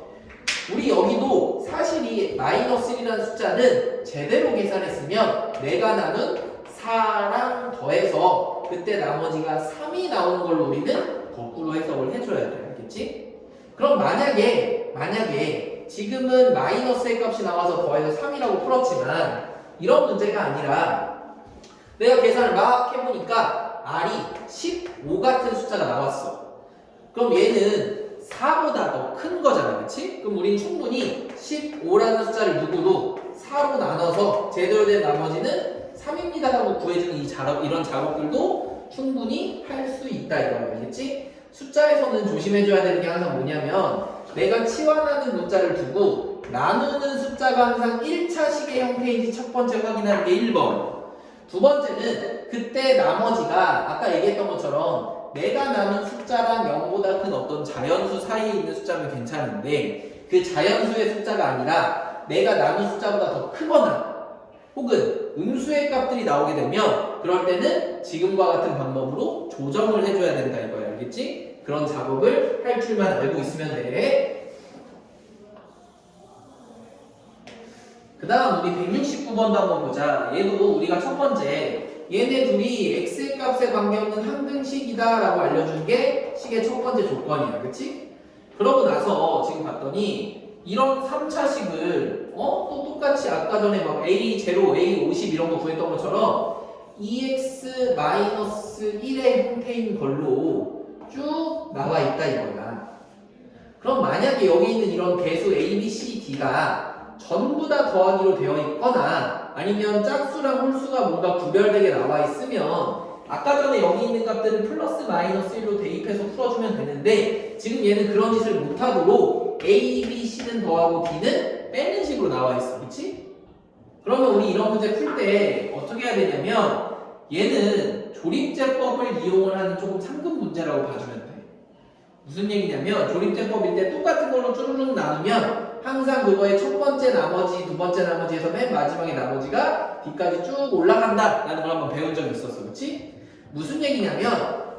우리 여기도 사실 이 마이너스 1이라는 숫자는 제대로 계산했으면 내가 나눈 4랑 더해서 그때 나머지가 3이 나오는 걸로 우리는 거꾸로 해석을 해줘야 돼. 알겠지? 그럼 만약에 지금은 마이너스의 값이 나와서 더해서 3이라고 풀었지만 이런 문제가 아니라 내가 계산을 막 해보니까 r이 15 같은 숫자가 나왔어. 그럼 얘는 4보다 더 큰 거잖아. 그치? 그럼 우린 충분히 15라는 숫자를 누구로 4로 나눠서 제대로 된 나머지는 3입니다 하고 구해주는 이런 작업들도 충분히 할 수 있다 이거야. 알겠지? 숫자에서는 조심해줘야 되는 게 항상 뭐냐면 내가 치환하는 문자를 두고 나누는 숫자가 항상 1차식의 형태인지 첫 번째 확인하는 게 1번. 두 번째는 그때 나머지가 아까 얘기했던 것처럼 내가 나눈 숫자랑 0보다 큰 어떤 자연수 사이에 있는 숫자면 괜찮은데 그 자연수의 숫자가 아니라 내가 나눈 숫자보다 더 크거나 혹은 음수의 값들이 나오게 되면 그럴 때는 지금과 같은 방법으로 조정을 해줘야 된다 이거야. 알겠지? 그런 작업을 할 줄만 알고 있으면 돼. 그 다음 우리 169번도 한번 보자. 얘도 우리가 첫 번째 얘네 둘이 x의 값에 관계없는 항등식이다 라고 알려준 게 식의 첫 번째 조건이야. 그치? 그러고 나서 지금 봤더니 이런 3차식을 또 똑같이 아까 전에 막 a0, a50 이런 거 구했던 것처럼 2x-1의 형태인 걸로 쭉 나와 있다 이거야. 그럼 만약에 여기 있는 이런 개수 a, b, c, d가 전부 다 더하기로 되어 있거나 아니면 짝수랑 홀수가 뭔가 구별되게 나와 있으면 아까 전에 여기 있는 값들은 플러스 마이너스 1로 대입해서 풀어주면 되는데 지금 얘는 그런 짓을 못하도록 a, b, c는 더하고 d는 빼는 식으로 나와 있어. 그치? 그러면 우리 이런 문제 풀 때 어떻게 해야 되냐면 얘는 조립제법을 이용을 하는 조금 상급 문제라고 봐주면 돼. 무슨 얘기냐면 조립제법일 때 똑같은 걸로 쭈루룩 나누면 항상 그거의 첫 번째 나머지, 두 번째 나머지에서 맨 마지막에 나머지가 뒤까지 쭉 올라간다 라는 걸 한번 배운 적이 있었어. 그치? 무슨 얘기냐면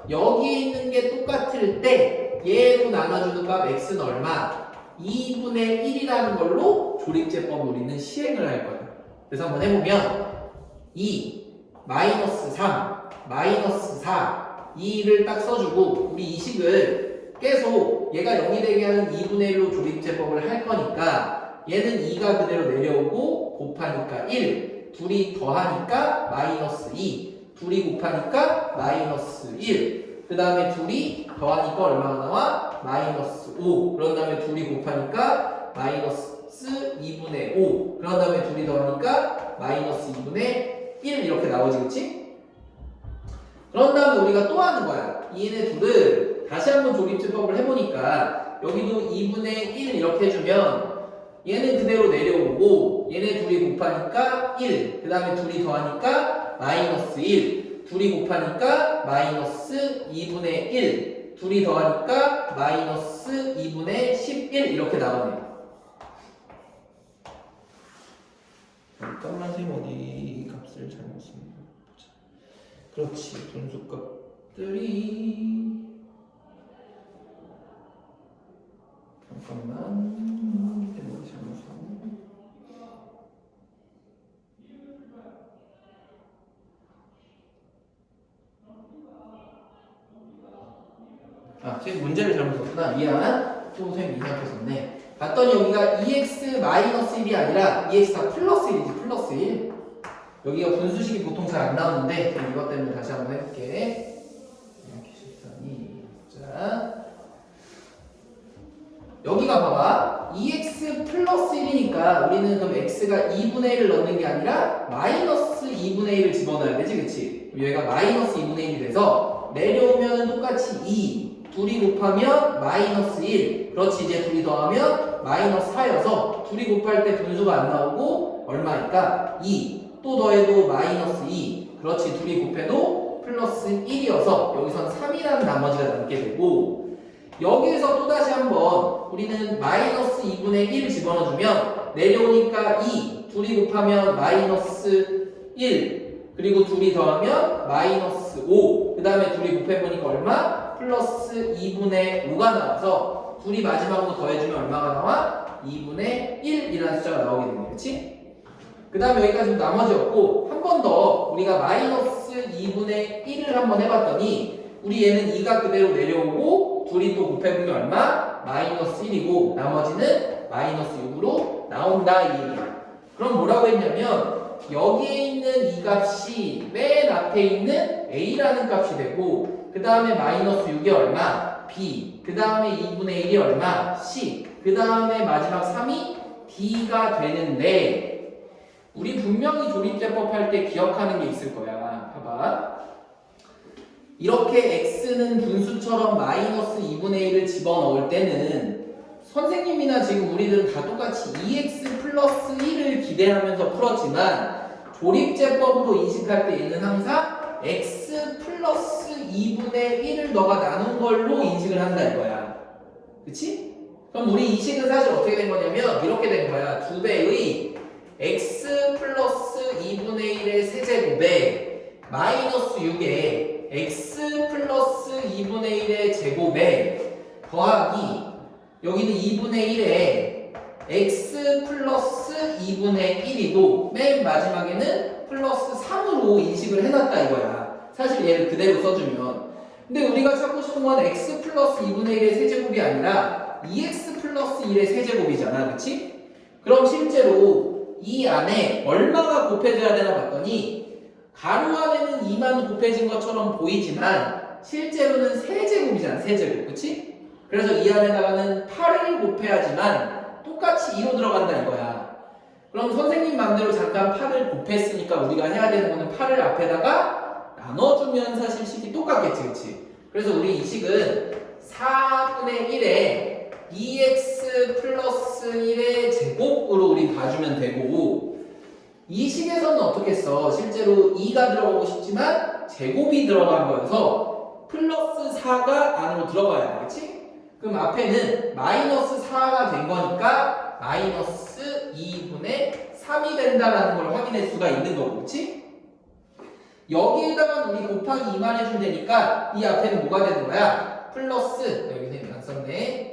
여기에 있는 게 똑같을 때 얘로 나눠주는 값 x는 얼마? 2분의 1이라는 걸로 조립제법을 우리는 시행을 할 거야. 그래서 한번 해보면 2, 마이너스 3, 마이너스 4, 2를 딱 써주고 우리 이 식을 계속 얘가 0이 되게 하는 2분의 1로 조립제법을 할 거니까 얘는 2가 그대로 내려오고 곱하니까 1, 둘이 더하니까 마이너스 2, 둘이 곱하니까 마이너스 1, 그 다음에 둘이 더하니까 얼마나 나와? 마이너스 5, 그런 다음에 둘이 곱하니까 마이너스 2분의 5, 그런 다음에 둘이 더하니까 마이너스 2분의 1 이렇게 나오지. 그치? 그런 다음에 우리가 또 하는 거야. 얘네 둘을 다시 한번 조립제법을 해보니까 여기도 2분의 1 이렇게 해주면 얘는 그대로 내려오고 얘네 둘이 곱하니까 1, 그 다음에 둘이 더하니까 마이너스 1, 둘이 곱하니까 마이너스 2분의 1, 둘이 더하니까 마이너스 2분의 11 이렇게 나오네요. 잠깐만 선생님 어디 값을 잘못 쓴 거 보자. 그렇지, 분수값들이 잠깐만 잘못 썼네. 아, 지금 문제를 잘못 썼구나. 미안. 또 선생님 이상하게 썼네. 봤더니 여기가 2x-1이 아니라 2x가 플러스 1이지, 플러스 1. 여기가 분수식이 보통 잘 안 나오는데 이것 때문에 다시 한번 해볼게. 이렇게 실탄이. 자, 여기가 봐봐. 2x 플러스 1이니까 우리는 그럼 x가 2분의 1을 넣는 게 아니라 마이너스 2분의 1을 집어넣어야 되지, 그치? 얘가 마이너스 2분의 1이 돼서 내려오면 똑같이 2. 둘이 곱하면 마이너스 1. 그렇지, 이제 둘이 더하면 마이너스 4여서 둘이 곱할 때 분수가 안 나오고 얼마일까? 2. 또 더해도 마이너스 2. 그렇지, 둘이 곱해도 플러스 1이어서 여기선 3이라는 나머지가 남게 되고 여기에서 또다시 한번 우리는 마이너스 2분의 1을 집어넣어주면 내려오니까 2. 둘이 곱하면 마이너스 1. 그리고 둘이 더하면 마이너스 5. 그 다음에 둘이 곱해보니까 얼마? 플러스 2분의 5가 나와서 둘이 마지막으로 더해주면 얼마가 나와? 2분의 1이라는 숫자가 나오게 되네, 그치? 그 다음에 여기까지 나머지 없고 한 번 더 우리가 마이너스 2분의 1을 한번 해봤더니 우리 얘는 2가 그대로 내려오고 둘이 또 곱해보면 얼마? 마이너스 1이고 나머지는 마이너스 6으로 나온다 이 얘기야. 그럼 뭐라고 했냐면 여기에 있는 이 값이 맨 앞에 있는 a라는 값이 되고 그 다음에 마이너스 6이 얼마? b. 그 다음에 2분의 1이 얼마? c. 그 다음에 마지막 3이 d가 되는데 우리 분명히 조립제법 할 때 기억하는 게 있을 거야. 봐봐. 이렇게 x는 분수처럼 마이너스 2분의 1을 집어넣을 때는 선생님이나 지금 우리들은 다 똑같이 2x 플러스 1을 기대하면서 풀었지만 조립제법으로 인식할 때 얘는 항상 x 플러스 2분의 1을 너가 나눈 걸로 인식을 한다 이거야. 그치? 그럼 우리 이식은 사실 어떻게 된 거냐면 이렇게 된 거야. 2배의 x 플러스 2분의 1의 세제곱에 마이너스 6에 x 플러스 2분의 1의 제곱에 더하기 여기는 2분의 1에 x 플러스 2분의 1이고 맨 마지막에는 플러스 3으로 인식을 해놨다 이거야. 사실 얘를 그대로 써주면. 근데 우리가 찾고 싶은 건 x 플러스 2분의 1의 세제곱이 아니라 2x 플러스 1의 세제곱이잖아. 그치? 그럼 실제로 이 안에 얼마가 곱해져야 되나 봤더니 가로 안에는 2만 곱해진 것처럼 보이지만 실제로는 세제곱이잖아. 세제곱. 그치? 그래서 이 안에다가는 8을 곱해야지만 똑같이 2로 들어간다 이거야. 그럼 선생님 맘대로 잠깐 8을 곱했으니까 우리가 해야 되는 거는 8을 앞에다가 나눠주면 사실 식이 똑같겠지, 그치? 그래서 우리 이 식은 4분의 1에 2x 플러스 1의 제곱으로 우리 봐주면 되고 이 식에서는 어떻게 써? 실제로 2가 들어가고 싶지만 제곱이 들어간 거여서 플러스 4가 안으로 들어가야 돼, 그치? 그럼 앞에는 마이너스 4가 된 거니까 마이너스 2분의 3이 된다는 걸 확인할 수가 있는 거고, 그치? 여기에다가 우리 곱하기 2만 해주면 되니까 이 앞에는 뭐가 되는 거야? 플러스, 여기 선생님 안 썼네.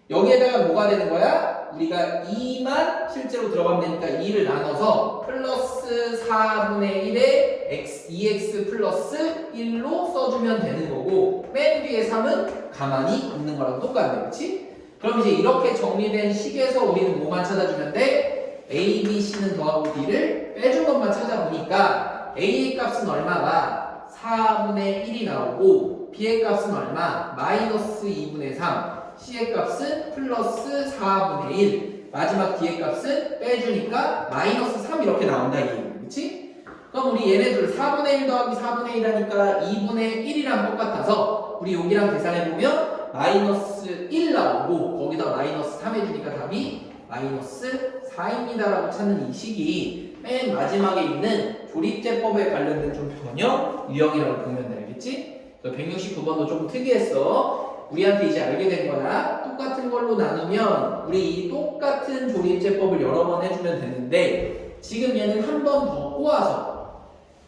여기에다가 뭐가 되는 거야? 우리가 2만 실제로 들어가면 되니까 2를 나눠서 플러스 4분의 1에 2x 플러스 1로 써주면 되는 거고 맨 뒤에 3은 가만히 있는 거랑 똑같네, 그렇지? 그럼 이제 이렇게 정리된 식에서 우리는 뭐만 찾아주면 돼? a, b, c는 더하고 d를 빼준 것만 찾아보니까 a의 값은 얼마가 4분의 1이 나오고 b의 값은 얼마? 마이너스 2분의 3 C의 값은 플러스 4분의 1 마지막 D의 값은 빼주니까 마이너스 3 이렇게 나온다 이게 그치? 그럼 우리 얘네들 4분의 1 더하기 4분의 1 하니까 2분의 1이랑 똑같아서 우리 여기랑 계산해보면 마이너스 1 나오고 거기다 마이너스 3 해주니까 답이 마이너스 4입니다 라고 찾는 이 식이 맨 마지막에 있는 조립제법에 관련된 좀 변형 유형이라고 보면 되겠지? 169번도 좀 특이했어. 우리한테 이제 알게 된 거야. 똑같은 걸로 나누면 우리 이 똑같은 조립제법을 여러 번 해주면 되는데 지금 얘는 한 번 더 꼬아서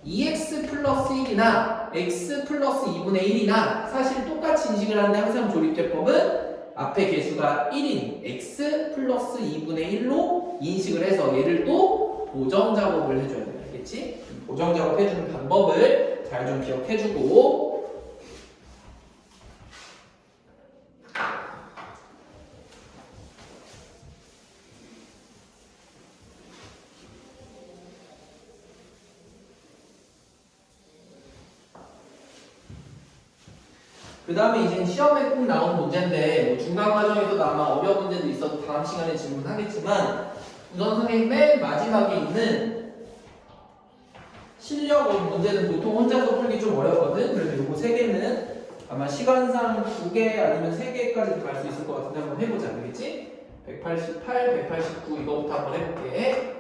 2x 플러스 1이나 x 플러스 2분의 1이나 사실 똑같이 인식을 하는데 항상 조립제법은 앞에 개수가 1인 x 플러스 2분의 1로 인식을 해서 얘를 또 보정 작업을 해줘야 돼. 알겠지? 보정 작업 해주는 방법을 잘 좀 기억해주고 그 다음에 이제 시험에 꼭 나온 문제인데 뭐 중간 과정에서도 아마 어려운 문제도 있어도 다음 시간에 질문하겠지만 우선 선생님 맨 마지막에 있는 실력 문제는 보통 혼자서 풀기 좀 어렵거든. 그래서 요거 3개는 아마 시간상 2개 아니면 3개까지도 갈 수 있을 것 같은데 한번 해보자. 알겠지? 188, 189 이거부터 한번 해볼게.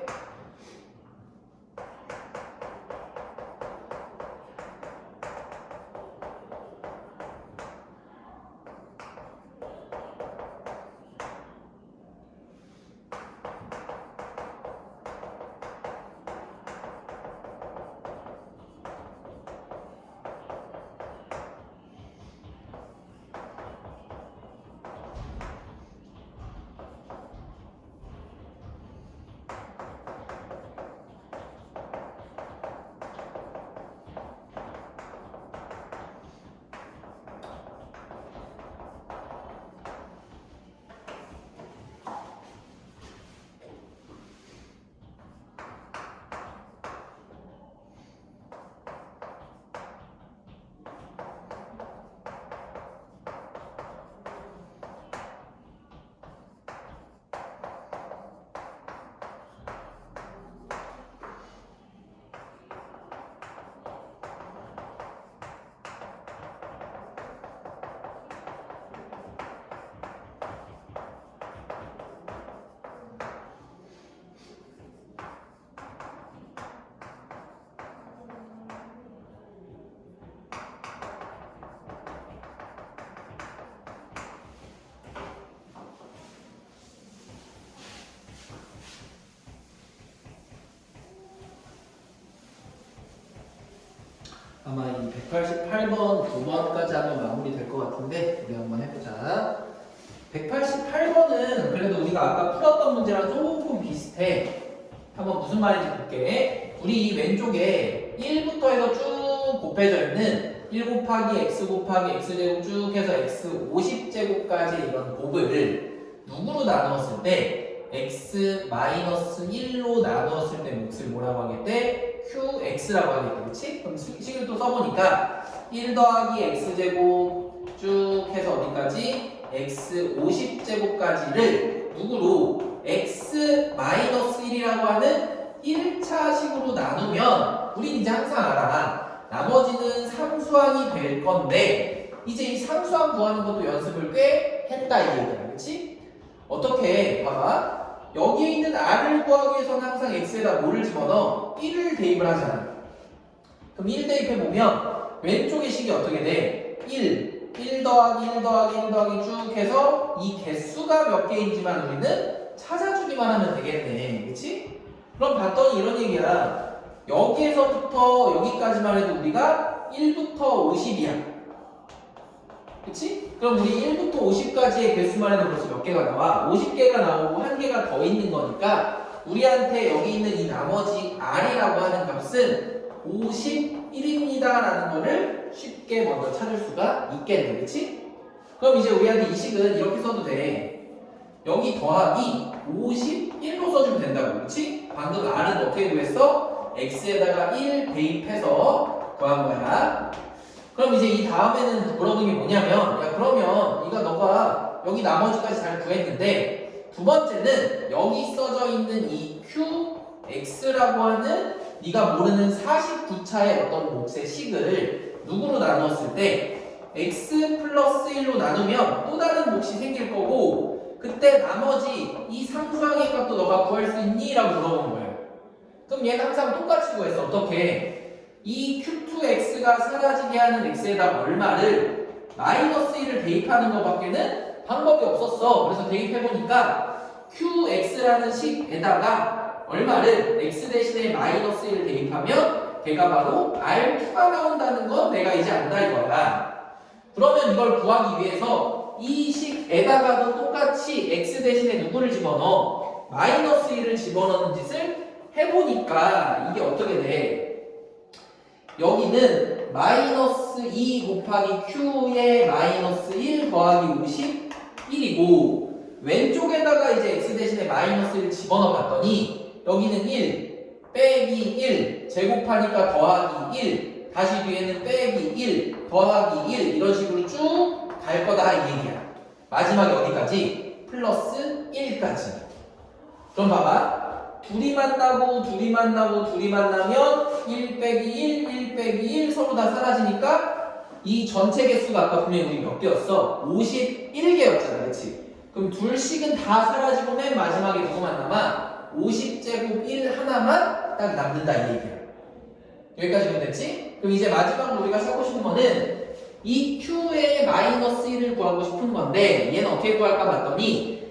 아마 이 188번 2번까지 하면 마무리 될 것 같은데 우리 한번 해보자. 188번은 그래도 우리가 아까 풀었던 문제랑 조금 비슷해. 한번 무슨 말인지 볼게. 우리 이 왼쪽에 1부터 해서 쭉 곱해져 있는 1 곱하기 x 곱하기 x제곱 쭉 해서 x 50제곱까지 이런 곱을 누구로 나누었을 때 x 마이너스 1로 나누었을 때 몫을 뭐라고 하겠대? qx라고 하겠다. 그치? 그럼 식을 또 써보니까 1 더하기 x제곱 쭉 해서 어디까지? x 50제곱까지를 누구로? x 마이너스 1이라고 하는 1차식으로 나누면 우리 이제 항상 알아. 나머지는 상수항이 될 건데 이제 이 상수항 구하는 것도 연습을 꽤 했다 이 얘기야. 그치? 어떻게? 봐봐. 여기에 있는 r을 구하기 위해서는 항상 x에다 뭐를 집어넣어? 1을 대입을 하잖아. 그럼 1 대입해보면 왼쪽의 식이 어떻게 돼? 1 더하기 1 더하기 1 더하기 쭉 해서 이 개수가 몇 개인지만 우리는 찾아주기만 하면 되겠네. 그치? 그럼 봤더니 이런 얘기야. 여기에서부터 여기까지만 해도 우리가 1부터 50이야. 그치? 그럼 우리 1부터 50까지의 개수만 해도 벌써 몇 개가 나와? 50개가 나오고 1개가 더 있는 거니까 우리한테 여기 있는 이 나머지 r이라고 하는 값은 51입니다 라는 거를 쉽게 먼저 찾을 수가 있겠네. 그치? 그럼 이제 우리한테 이 식은 이렇게 써도 돼. 여기 더하기 51로 써주면 된다고. 그치? 방금 r은 어떻게 구했어? x에다가 1 대입해서 더한 거야. 그럼 이제 이 다음에는 물어보는 게 뭐냐면 야 그러면 이거 너가 여기 나머지까지 잘 구했는데 두 번째는 여기 써져 있는 이 q x라고 하는 네가 모르는 49차의 어떤 몫의 식을 누구로 나누었을 때 x 플러스 1로 나누면 또 다른 몫이 생길 거고 그때 나머지 이 상수항의 값도 너가 구할 수 있니? 라고 물어본 거예요. 그럼 얘는 항상 똑같이 구했어. 어떻게? 이 q2x가 사라지게 하는 x에다가 얼마를 마이너스 1을 대입하는 것밖에는 방법이 없었어. 그래서 대입해보니까 qx라는 식에다가 얼마를 x 대신에 마이너스 1을 대입하면 걔가 바로 r2가 나온다는 건 내가 이제 안다 이거야. 그러면 이걸 구하기 위해서 이 식에다가도 똑같이 x 대신에 누구를 집어넣어? 마이너스 1을 집어넣는 짓을 해보니까 이게 어떻게 돼? 여기는 마이너스 2 곱하기 q의 마이너스 1 더하기 51이고 왼쪽에다가 이제 x 대신에 마이너스 1을 집어넣어 봤더니 여기는 1 빼기 1 제곱하니까 더하기 1 다시 뒤에는 빼기 1 더하기 1 이런 식으로 쭉 갈 거다 이 얘기야. 마지막에 어디까지? 플러스 1까지. 그럼 봐봐. 둘이 만나면 1 빼기 1 빼기 1 서로 다 사라지니까 이 전체 개수가 아까 분명히 우리 몇 개였어? 51개였잖아. 그치? 그럼 둘씩은 다 사라지고 맨 마지막에 누구만 남아? 50제곱 1 하나만 딱 남는다 이 얘기야. 여기까지면 됐지? 그럼 이제 마지막으로 우리가 찾고 싶은 거는 이 q의 마이너스 1을 구하고 싶은 건데 얘는 어떻게 구할까 봤더니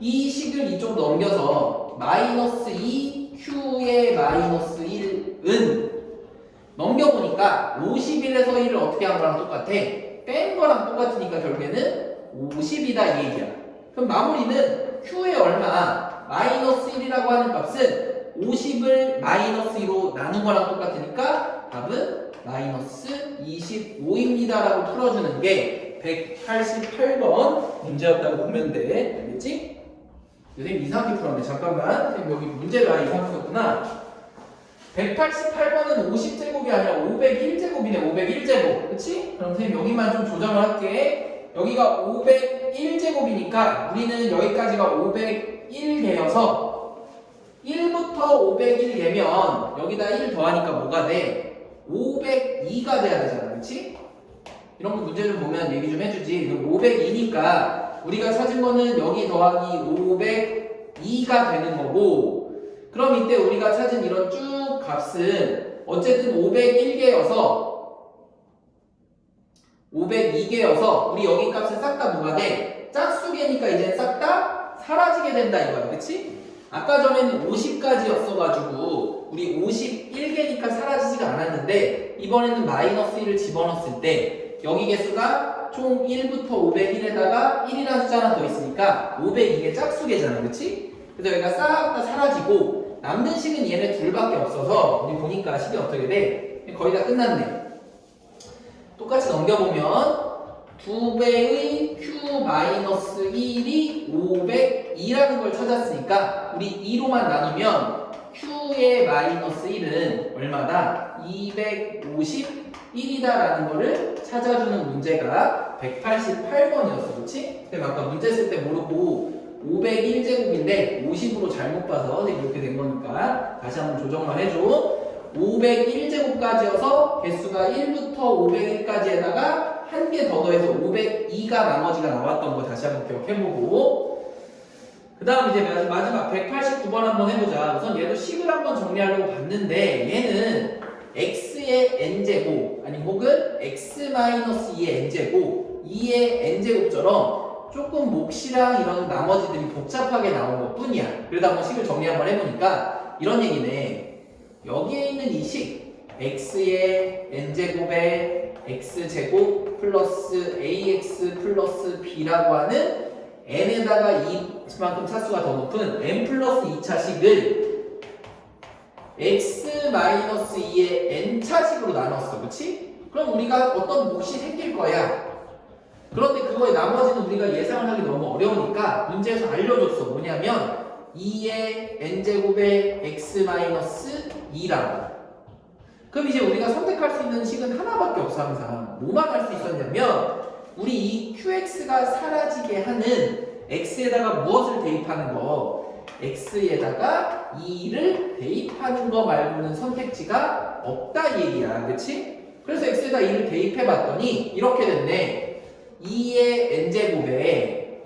이 식을 이쪽으로 넘겨서 마이너스 2q의 마이너스 1은 넘겨보니까 51에서 1을 어떻게 한 거랑 똑같아? 뺀 거랑 똑같으니까 결국에는 50이다 이 얘기야. 그럼 마무리는 q의 얼마? 마이너스 1이라고 하는 값은 50을 마이너스 2로 나눈 거랑 똑같으니까 답은 마이너스 25입니다 라고 풀어주는 게 188번 문제였다고 보면 돼. 알겠지? 선생님 이상하게 풀었네. 잠깐만. 선생님 여기 문제를 아예 이상하게 풀었구나. 188번은 50제곱이 아니라 501제곱이네. 501제곱. 그치? 그럼 선생님 여기만 좀 조정을 할게. 여기가 501제곱이니까 우리는 여기까지가 501개여서 1부터 501개면 여기다 1 더하니까 뭐가 돼? 502가 돼야 되잖아. 그치? 이런 거 문제 좀 보면 얘기 좀 해주지. 그럼 502니까 우리가 찾은 거는 여기 더하기 502가 되는 거고 그럼 이때 우리가 찾은 이런 쭉 값은 어쨌든 502개여서 우리 여기 값은 싹 다 뭐가 돼? 짝수개니까 이제 싹 다 사라지게 된다 이거야. 그치? 아까 전에는 50까지였어가지고 우리 51개니까 사라지지가 않았는데 이번에는 마이너스 1을 집어넣었을 때 여기 개수가 총 1부터 501에다가 1이라는 숫자 하나 더 있으니까 502개 짝수개잖아. 그치? 그래서 여기가 싹 다 사라지고 남는 식은 얘네 둘밖에 없어서 우리 보니까 식이 어떻게 돼? 거의 다 끝났네. 똑같이 넘겨보면 2배의 q-1이 502라는 걸 찾았으니까 우리 2로만 나누면 q의 마이너스 1은 얼마다? 251이다라는 거를 찾아주는 문제가 188번이었어. 그렇지? 근데 아까 문제 쓸 때 모르고 501제곱인데 50으로 잘못 봐서 이렇게 된 거니까 다시 한번 조정만 해줘. 501제곱까지여서 개수가 1부터 501까지에다가 한 개 더 더해서 502가 나머지가 나왔던 거 다시 한번 기억해보고 그 다음 이제 마지막 189번 한번 해보자. 우선 얘도 식을 한번 정리하려고 봤는데 얘는 x의 n제곱 아니 혹은 x-2의 n제곱 2의 n제곱처럼 조금 몫이랑 이런 나머지들이 복잡하게 나온 것 뿐이야. 그러다 한번 식을 정리 한번 해보니까 이런 얘기네. 여기에 있는 이 식 x의 n제곱에 x제곱 플러스 ax 플러스 b라고 하는 n에다가 이만큼 차수가 더 높은 n 플러스 2차식을 x-2의 n차식으로 나눴어. 그치? 그럼 우리가 어떤 몫이 생길 거야. 그런데 그거의 나머지는 우리가 예상을 하기 너무 어려우니까 문제에서 알려줬어. 뭐냐면 2의 n제곱의 x-2라고. 그럼 이제 우리가 선택할 수 있는 식은 하나밖에 없어. 항상 뭐만 할 수 있었냐면 우리 이 qx가 사라지게 하는 x에다가 무엇을 대입하는 거. x에다가 2를 대입하는 거 말고는 선택지가 없다 이 얘기야. 그치? 그래서 x에다 2를 대입해 봤더니 이렇게 됐네. 2의 n제곱에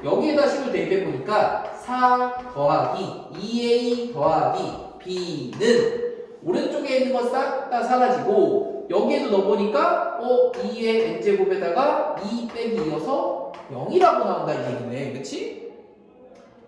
여기에다 식을 대입해 보니까 4 더하기 2a 더하기 b는 오른쪽에 있는 거 싹 다 사라지고 여기에도 넣어보니까 2의 n제곱에다가 2 빼기 2여서 0이라고 나온다 이 얘기네. 그치?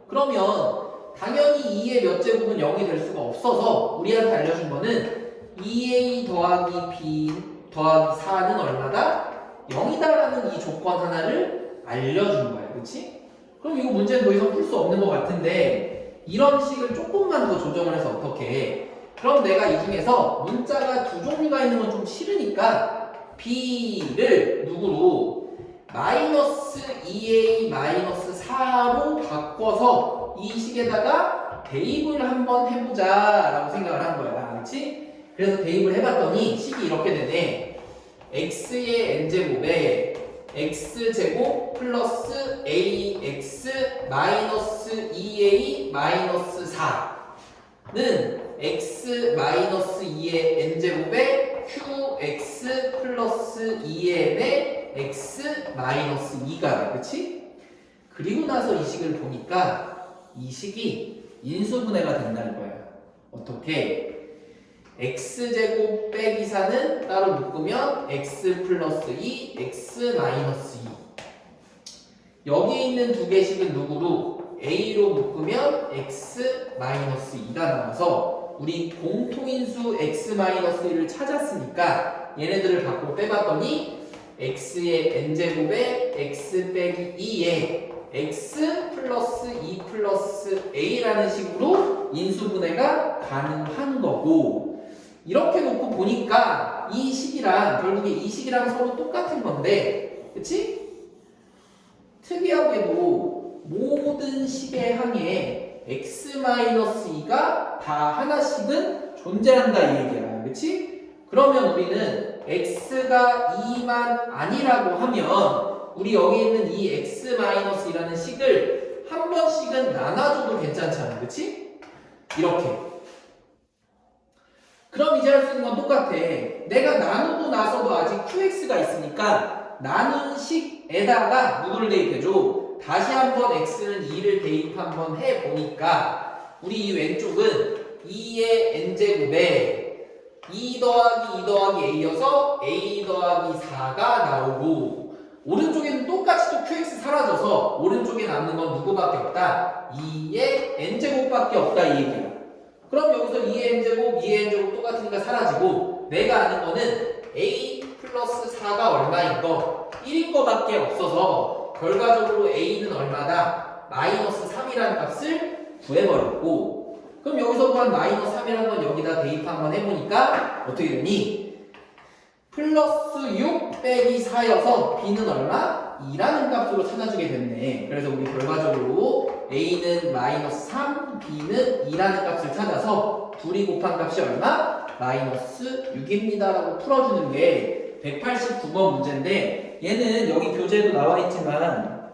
그러면 당연히 2의 몇 제곱은 0이 될 수가 없어서 우리한테 알려준 거는 2a 더하기 b 더하기 4는 얼마다? 0이다라는 이 조건 하나를 알려준 거야. 그치? 그럼 이거 문제는 더 이상 풀 수 없는 것 같은데 이런 식을 조금만 더 조정을 해서 어떻게 해? 그럼 내가 이 중에서 문자가 두 종류가 있는 건 좀 싫으니까 b를 누구로? 마이너스 2a 마이너스 4로 바꿔서 이 식에다가 대입을 한번 해보자 라고 생각을 한 거야. 그렇지? 그래서 대입을 해봤더니 식이 이렇게 되네. x의 n제곱에 x제곱 플러스 ax 마이너스 2a 마이너스 4는 x 마이너스 2의 n제곱에 qx 플러스 2n의 x 마이너스 2가 그치? 그리고 나서 이 식을 보니까 이 식이 인수분해가 된다는 거야. 어떻게? x제곱 빼기 4는 따로 묶으면 x 플러스 2, x 마이너스 2. 여기 있는 두 개식은 누구로? a로 묶으면 x 마이너스 2가 나와서 우리 공통인수 x 마이너스 1을 찾았으니까 얘네들을 밖으로 빼봤더니 x의 n제곱에 x 빼기 2에 x 플러스 2 플러스 a라는 식으로 인수분해가 가능한 거고 이렇게 놓고 보니까 이 식이랑 결국에 이 식이랑 서로 똑같은 건데 그치? 특이하게도 모든 식의 항에 x-2가 다 하나씩은 존재한다 이 얘기야. 그치? 그러면 우리는 x가 2만 아니라고 하면 우리 여기 있는 이 x-2라는 식을 한 번씩은 나눠줘도 괜찮잖아. 그치? 이렇게. 그럼 이제 할 수 있는 건 똑같아. 내가 나누고 나서도 아직 qx가 있으니까 나눈 식에다가 누구를 대입해줘? 다시 한번 x는 2를 대입 한번 해보니까 우리 이 왼쪽은 2의 n제곱에 2 더하기 2 더하기 a여서 a 더하기 4가 나오고 오른쪽에는 똑같이 또 qx 사라져서 오른쪽에 남는 건 누구밖에 없다? 2의 n제곱밖에 없다 이 얘기야. 그럼 여기서 2의 n제곱, 2의 n제곱 똑같으니까 사라지고 내가 아는 거는 a 플러스 4가 얼마인 거? 1인 거밖에 없어서 결과적으로 a는 얼마다? 마이너스 3이라는 값을 구해버렸고 그럼 여기서 구한 마이너스 3이라는 건 여기다 대입 한번 해보니까 어떻게 되니? 플러스 6 빼기 4여서 b는 얼마? 2라는 값으로 찾아주게 됐네. 그래서 우리 결과적으로 a는 마이너스 3, b는 2라는 값을 찾아서 둘이 곱한 값이 얼마? 마이너스 6입니다 라고 풀어주는 게 189번 문제인데 얘는 여기 교재에도 나와 있지만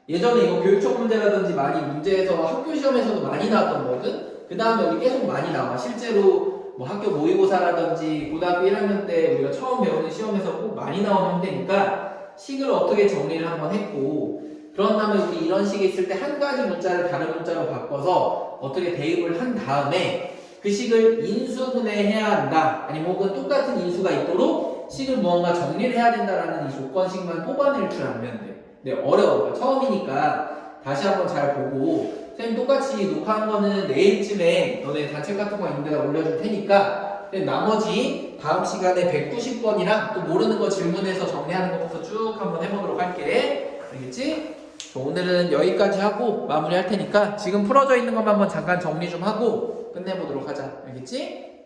예전에 이거 교육청 문제라든지 많이 문제에서 학교 시험에서도 많이 나왔던 거거든? 그 다음에 우리 계속 많이 나와. 실제로 뭐 학교 모의고사라든지 고등학교 1학년 때 우리가 처음 배우는 시험에서 꼭 많이 나오는 문제니까 식을 어떻게 정리를 한번 했고 그런 다음에 우리 이런 식이 있을 때 한 가지 문자를 다른 문자로 바꿔서 어떻게 대입을 한 다음에 그 식을 인수분해해야 한다 아니면 혹은 똑같은 인수가 있도록 식을 무언가 정리를 해야 된다라는 이 조건식만 뽑아낼 줄 알면 돼. 근데 어려워. 처음이니까 다시 한번 잘 보고 선생님 똑같이 녹화한 거는 내일쯤에 너네 단체 같은 거 있는 데다 올려줄 테니까 나머지 다음 시간에 190번이랑 또 모르는 거 질문해서 정리하는 것부터 쭉 한번 해보도록 할게. 알겠지? 오늘은 여기까지 하고 마무리 할 테니까 지금 풀어져 있는 것만 한번 잠깐 정리 좀 하고 끝내보도록 하자. 알겠지?